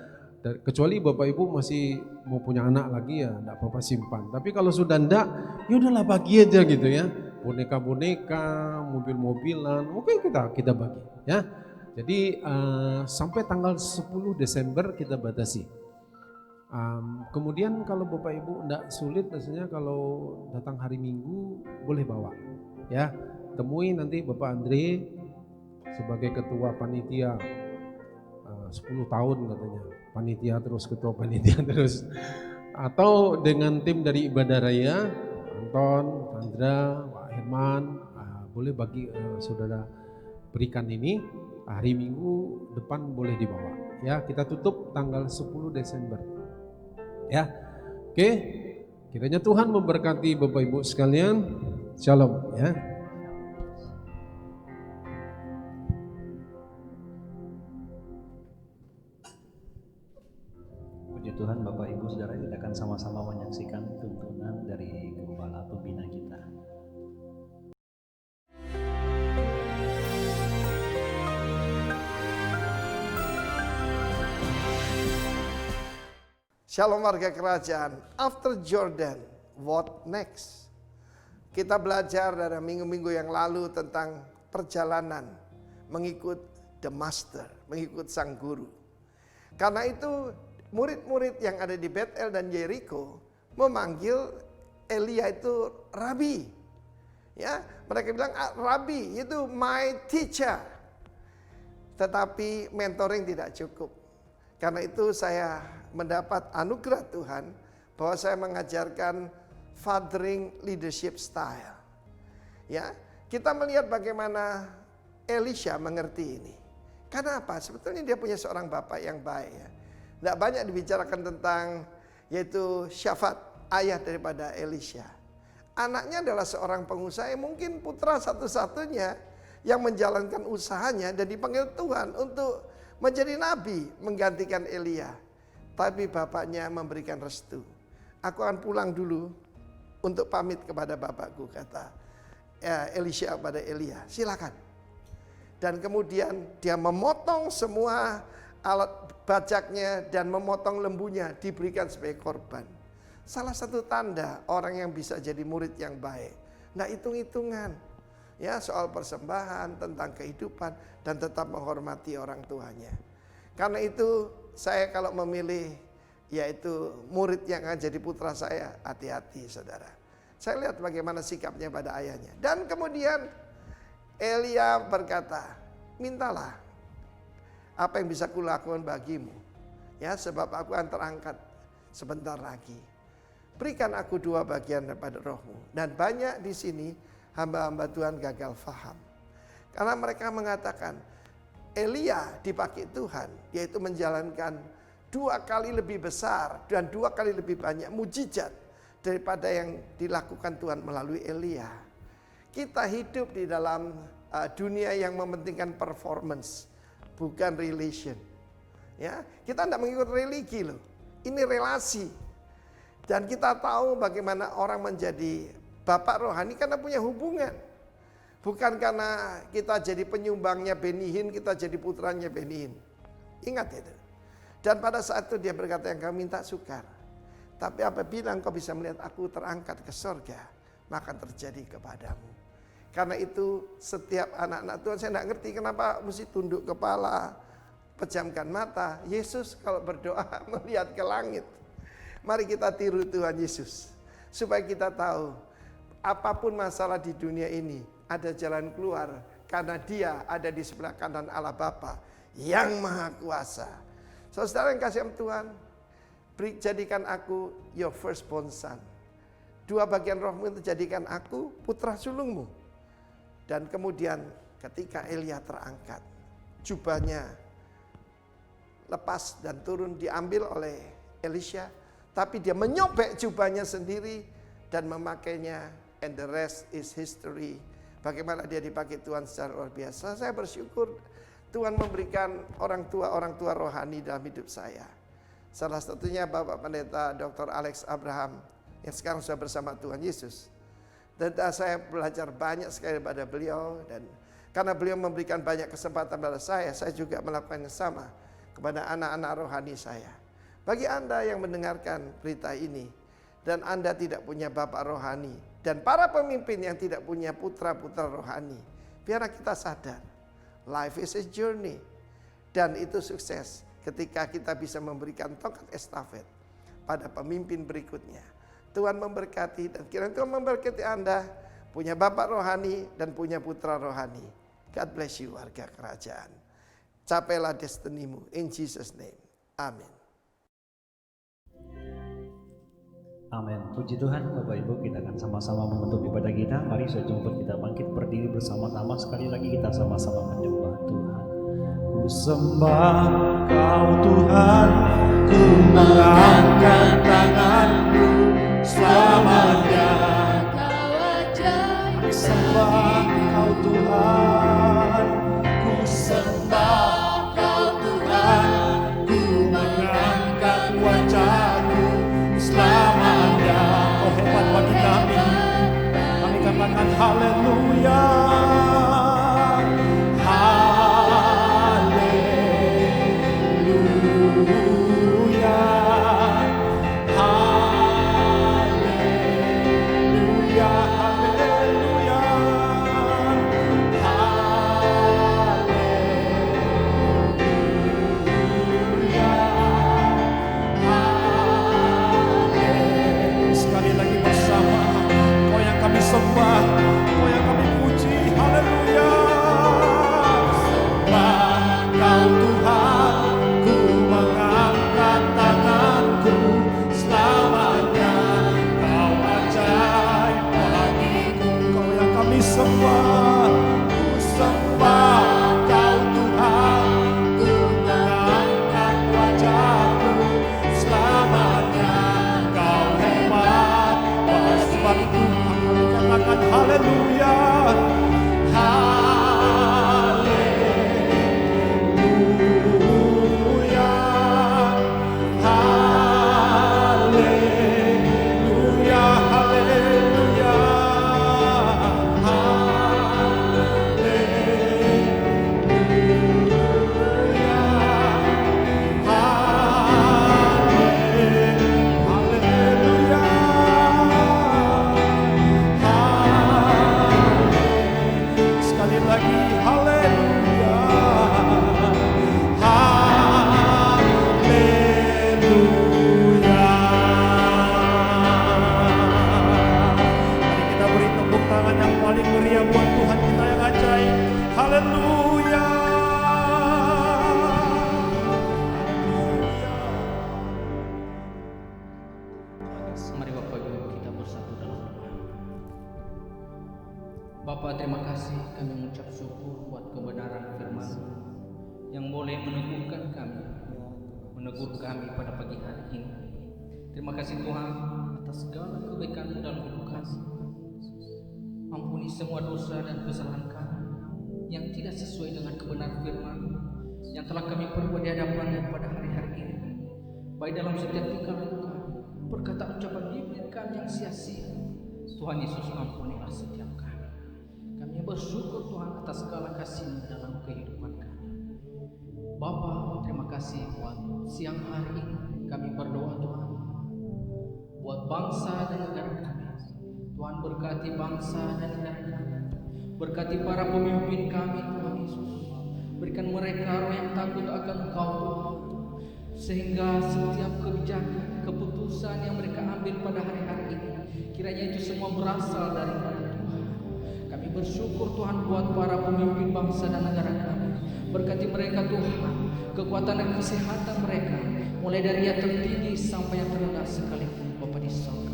kecuali Bapak Ibu masih mau punya anak lagi ya enggak apa-apa, simpan. Tapi kalau sudah enggak, ya udahlah bagi aja gitu ya. Boneka-boneka, mobil-mobilan, oke kita bagi ya. Jadi sampai tanggal 10 Desember kita batasi. Kemudian kalau Bapak Ibu enggak sulit, biasanya kalau datang hari Minggu boleh bawa ya. Temui nanti Bapak Andre sebagai ketua panitia 10 tahun katanya. Panitia terus, ketua panitia terus. Atau dengan tim dari Ibadah Raya, Anton, Sandra, Pak firman, boleh bagi saudara berikan ini. Hari Minggu depan boleh dibawa. Ya, kita tutup tanggal 10 Desember. Ya, oke. Kiranya Tuhan memberkati Bapak Ibu sekalian. Shalom ya. Puji Tuhan, Bapak Ibu Saudara, kita akan sama-sama menyaksikan tuntunan dari Gembala Pembina kita. Shalom warga kerajaan. After Jordan, what next? Kita belajar dari minggu-minggu yang lalu tentang perjalanan mengikut the master, mengikut sang guru. Karena itu murid-murid yang ada di Betel dan Jericho memanggil Elia itu Rabi. Ya, mereka bilang Rabi itu my teacher. Tetapi mentoring tidak cukup. Karena itu saya mendapat anugerah Tuhan bahwa saya mengajarkan fathering leadership style. Ya, kita melihat bagaimana Elisha mengerti ini. Karena apa? Sebetulnya dia punya seorang bapak yang baik ya. Tidak banyak dibicarakan tentang yaitu Syafat, ayah daripada Elisha. Anaknya adalah seorang pengusaha yang mungkin putra satu-satunya yang menjalankan usahanya dan dipanggil Tuhan untuk menjadi nabi menggantikan Elia. Tapi bapaknya memberikan restu. Aku akan pulang dulu untuk pamit kepada bapakku, kata Elisha kepada Elia. Silakan. Dan kemudian dia memotong semua alat bajaknya dan memotong lembunya diberikan sebagai korban. Salah satu tanda orang yang bisa jadi murid yang baik. Nah, hitung-hitungan. Ya, soal persembahan, tentang kehidupan dan tetap menghormati orang tuanya. Karena itu saya kalau memilih yaitu murid yang akan jadi putra saya, hati-hati saudara. Saya lihat bagaimana sikapnya pada ayahnya. Dan kemudian Elia berkata, mintalah apa yang bisa kulakukan bagimu. Ya, sebab aku akan terangkat sebentar lagi. Berikan aku 2 bagian daripada rohmu. Dan banyak di sini hamba-hamba Tuhan gagal faham. Karena mereka mengatakan, Elia dipakai Tuhan, yaitu menjalankan 2 kali lebih besar dan 2 kali lebih banyak mujizat daripada yang dilakukan Tuhan melalui Elia. Kita hidup di dalam dunia yang mementingkan performance, bukan relation. Ya, kita tidak mengikut religi loh. Ini relasi. Dan kita tahu bagaimana orang menjadi bapak rohani karena punya hubungan. Bukan karena kita jadi penyumbangnya Beni Hinn, kita jadi putranya Beni Hinn. Ingat itu. Dan pada saat itu dia berkata, yang kau minta sukar. Tapi apabila engkau bisa melihat aku terangkat ke sorga, maka terjadi kepadamu. Karena itu setiap anak-anak Tuhan, saya tidak ngerti kenapa mesti tunduk kepala, pejamkan mata. Yesus kalau berdoa melihat ke langit. Mari kita tiru Tuhan Yesus. Supaya kita tahu, apapun masalah di dunia ini, ada jalan keluar karena dia ada di sebelah kanan Allah Bapa yang Maha Kuasa. Saudara yang kasih Tuhan, jadikan aku your firstborn son. 2 bagian rohmu itu jadikan aku putra sulungmu. Dan kemudian ketika Elia terangkat, jubahnya lepas dan turun diambil oleh Elisha, tapi dia menyobek jubahnya sendiri dan memakainya, and the rest is history. Bagaimana dia dipakai Tuhan secara luar biasa. Saya bersyukur Tuhan memberikan orang tua rohani dalam hidup saya. Salah satunya Bapak Pendeta Dr. Alex Abraham yang sekarang sudah bersama Tuhan Yesus. Dan saya belajar banyak sekali pada beliau, dan karena beliau memberikan banyak kesempatan pada saya juga melakukan yang sama kepada anak-anak rohani saya. Bagi Anda yang mendengarkan berita ini dan Anda tidak punya bapak rohani, dan para pemimpin yang tidak punya putra-putra rohani, biarlah kita sadar, life is a journey. Dan itu sukses ketika kita bisa memberikan tongkat estafet pada pemimpin berikutnya. Tuhan memberkati, dan kiranya Tuhan memberkati Anda, punya bapak rohani dan punya putra rohani. God bless you warga kerajaan. Capailah destinimu, in Jesus name. Amin. Amin. Puji Tuhan, Bapak Ibu, kita akan sama-sama menutup ibadah kita. Mari saya jemput kita bangkit berdiri bersama-sama. Sekali lagi kita sama-sama menyembah Tuhan. Ku sembah Kau Tuhan, ku mengangkat tanganku selamanya. Kau ajaib, Ku sembah Kau Tuhan, ku sembah Kau Tuhan, ku mengangkat wajahku selamanya. Kau hebat bagi kami, kami katakan haleluya. Haleluya, haleluya, haleluya, haleluya, haleluya. Sekali lagi bersama, Kau yang kami sembah, Kau yang kami puji, haleluya. Sembah Kau Tuhan, ku mengangkat tanganku selamanya. Kau ajaib bagiku, Kau yang kami sembah. Ku sembah Kau Tuhan, ku mengangkat wajahku selamanya. Kau hebat bagi bagiku, kami katakan haleluya. Haleluya, haleluya, haleluya, sekali lagi haleluya, haleluya. Mari kita beri tepuk tangan yang paling meriah buat Tuhan kita yang ajaib. Haleluya. Mari Bapak Ibu kita bersatu dalam doa. Bapa, terima kasih kami mengucap syukur buat kebenaran firman yang boleh meneguhkan kami, menegur kami pada pagi hari ini. Terima kasih Tuhan atas segala kebaikan-Mu dalam hidup kami. Ampuni semua dosa dan kesalahan kami yang tidak sesuai dengan kebenaran firman yang telah kami perbuat di hadapan-Mu pada hari-hari ini, baik dalam setiap tingkah laku kami, perkataan ucapan bibir kami yang sia-sia. Tuhan Yesus, ampunilah setiap kami. Kami bersyukur Tuhan atas segala kasih-Mu dalam kehidupan kami. Bapa, terima kasih buat siang hari ini. Kami berdoa Tuhan buat bangsa dan negara kami. Tuhan berkati bangsa dan negara kami. Berkati para pemimpin kami Tuhan Yesus. Berikan mereka roh yang takut akan Engkau Tuhan, sehingga setiap kebijakan, keputusan yang mereka ambil pada hari-hari ini, kiranya itu semua berasal daripada Tuhan. Kami bersyukur Tuhan buat para pemimpin bangsa dan negara kami. Berkati mereka Tuhan, kekuatan dan kesehatan mereka, mulai dari yang tertinggi sampai yang terendah sekalipun Bapa di surga.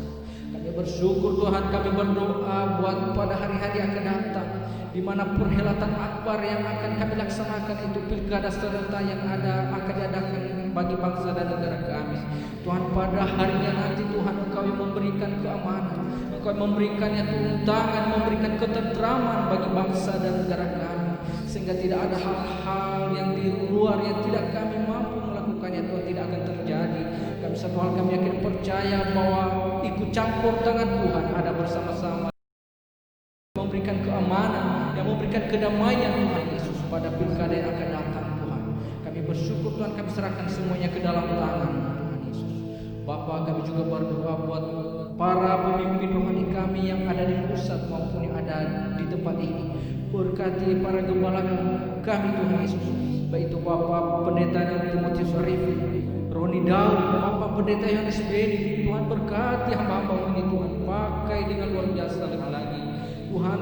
Kami bersyukur Tuhan, kami berdoa buat pada hari-hari yang akan datang, di mana perhelatan akbar yang akan kami laksanakan itu pilkada serentak yang akan diadakan bagi bangsa dan negara kami. Tuhan, pada harinya nanti Tuhan, Engkau yang memberikan keamanan, Engkau yang memberikannya keuntungan, memberikan ketentraman bagi bangsa dan negara kami, sehingga tidak ada hal-hal yang di luar yang tidak kami mampu melakukannya. Tuhan, tidak akan terjadi. Kami satu hal, kami yakin percaya bahwa ikut campur tangan Tuhan ada bersama-sama, memberikan keamanan, yang memberikan kedamaian Tuhan Yesus pada pilkada yang akan datang Tuhan. Kami bersyukur Tuhan, kami serahkan semuanya ke dalam tangan Tuhan Yesus. Bapa, kami juga berdoa buat para pemimpin rohani kami yang ada di pusat maupun yang ada di tempat ini. Berkati para gembala kami Tuhan Yesus, baik itu Bapak Pendeta Timotius Arifin, Roni Daud, Bapak Pendeta Yohanes Beni. Tuhan, berkati hamba-hamba ini Tuhan, pakai dengan luar biasa lagi. Tuhan,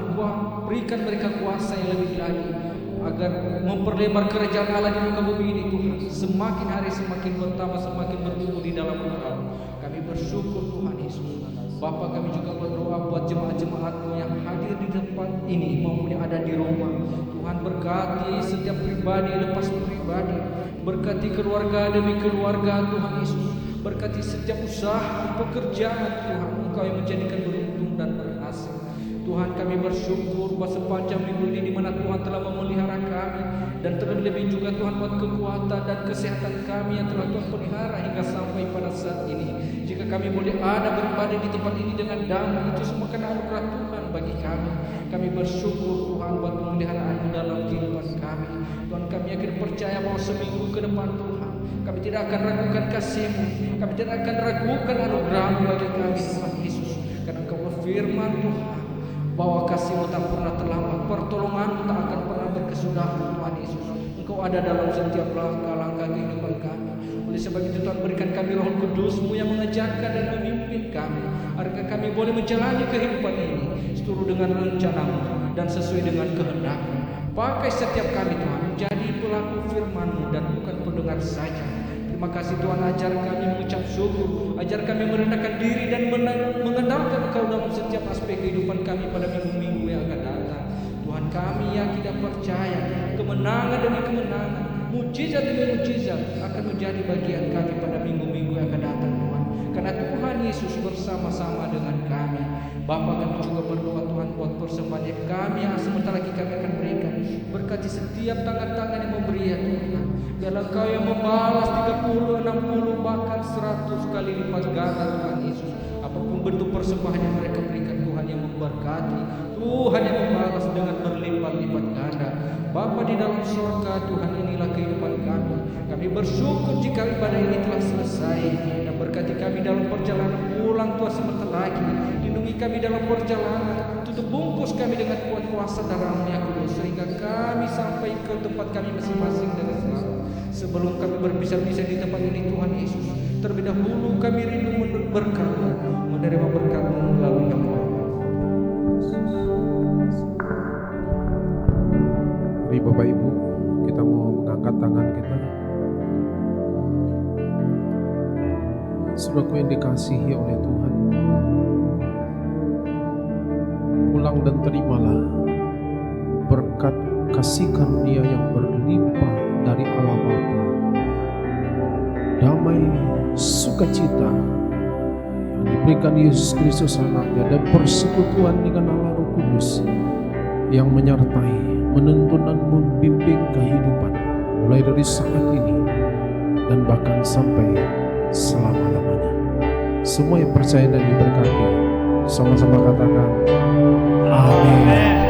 berikan mereka kuasa yang lebih lagi, agar memperlebar kerajaan Allah di muka bumi ini Tuhan. Semakin hari semakin bertambah, semakin bertumbuh di dalam Engkau. Kami bersyukur Tuhan Yesus. Bapa, kami juga berdoa buat jemaat-jemaat-Mu yang hadir di tempat ini maupun yang ada di rumah. Tuhan berkati setiap pribadi lepas pribadi. Berkati keluarga demi keluarga Tuhan Yesus. Berkati setiap usaha, pekerjaan Tuhan, Engkau yang menjadikan beruntung dan berhasil. Tuhan, kami bersyukur bahwa sepanjang minggu ini di mana Tuhan telah memelihara kami, dan terlebih juga Tuhan buat kekuatan dan kesehatan kami yang telah Tuhan pelihara hingga sampai pada saat ini. Jika kami boleh ada beribadah di tempat ini dengan damai, itu semua karena anugerah Tuhan bagi kami. Kami bersyukur Tuhan buat pemeliharaan-Mu dalam kehidupan kami. Tuhan, kami yakin percaya bahwa seminggu ke depan Tuhan, kami tidak akan ragukan kasih-Mu, kami tidak akan ragukan anugerah-Mu bagi kami Tuhan Yesus. Karena Engkau berfirman Tuhan, bahwa kasih-Mu tak pernah terlambat, pertolongan-Mu tak akan pernah berkesudahan Tuhan Yesus. Engkau ada dalam setiap langkah-langkah kehidupan kami. Oleh sebab itu Tuhan, berikan kami Roh Kudus-Mu yang mengajarkan dan memimpin kami, agar kami boleh menjalani kehidupan ini seturut dengan rencana-Mu dan sesuai dengan kehendak-Mu. Pakai setiap kami Tuhan menjadi pelaku firman-Mu dan bukan pendengar saja. Terima kasih Tuhan, ajar kami mengucap syukur, ajar kami merendahkan diri dan mengandalkan Engkau dalam setiap aspek kehidupan kami pada minggu-minggu yang akan datang. Tuhan, kami yakin dan percaya kemenangan demi kemenangan, mujizat demi mujizat akan menjadi bagian kami pada minggu-minggu yang akan datang Tuhan. Karena Tuhan Yesus bersama-sama dengan kami. Bapa, kami juga berdoa Tuhan buat persembahan yang kami yang sebentar lagi kami akan berikan. Berkati setiap tangan-tangan yang memberi ya Tuhan. Biarlah Engkau yang membalas 30, 60, bahkan 100 kali lipat ganda Tuhan Yesus. Apapun bentuk persembahan yang mereka berikan, Tuhan yang memberkati, Tuhan yang membalas dengan berlipat-lipat ganda. Bapa di dalam surga, Tuhan, inilah kehidupan kami. Kami bersyukur jika ibadah ini telah selesai, dan berkati kami dalam perjalanan pulang Tuhan sebentar lagi. Lindungi kami dalam perjalanan, tutup bungkus kami dengan kuat kuasa darah-Mu yang kudus, sehingga kami sampai ke tempat kami masing-masing dengan selamat. Sebelum kami berpisah-pisah di tempat ini Tuhan Yesus, terlebih dahulu kami rindu berkat-Mu, menerima berkat-Mu melalui hamba. Mari Bapak Ibu, kita mau mengangkat tangan kita. Saudaraku yang dikasihi oleh Tuhan, pulang dan terimalah berkat kasih karunia yang berlimpah dari Allah Bapa, damai sukacita yang diberikan Yesus Kristus anaknya, dan persekutuan dengan Allah Roh Kudus yang menyertai, menuntun dan membimbing kehidupan mulai dari saat ini dan bahkan sampai selama-lamanya. Semua yang percaya dan diberkati sama-sama katakan amin.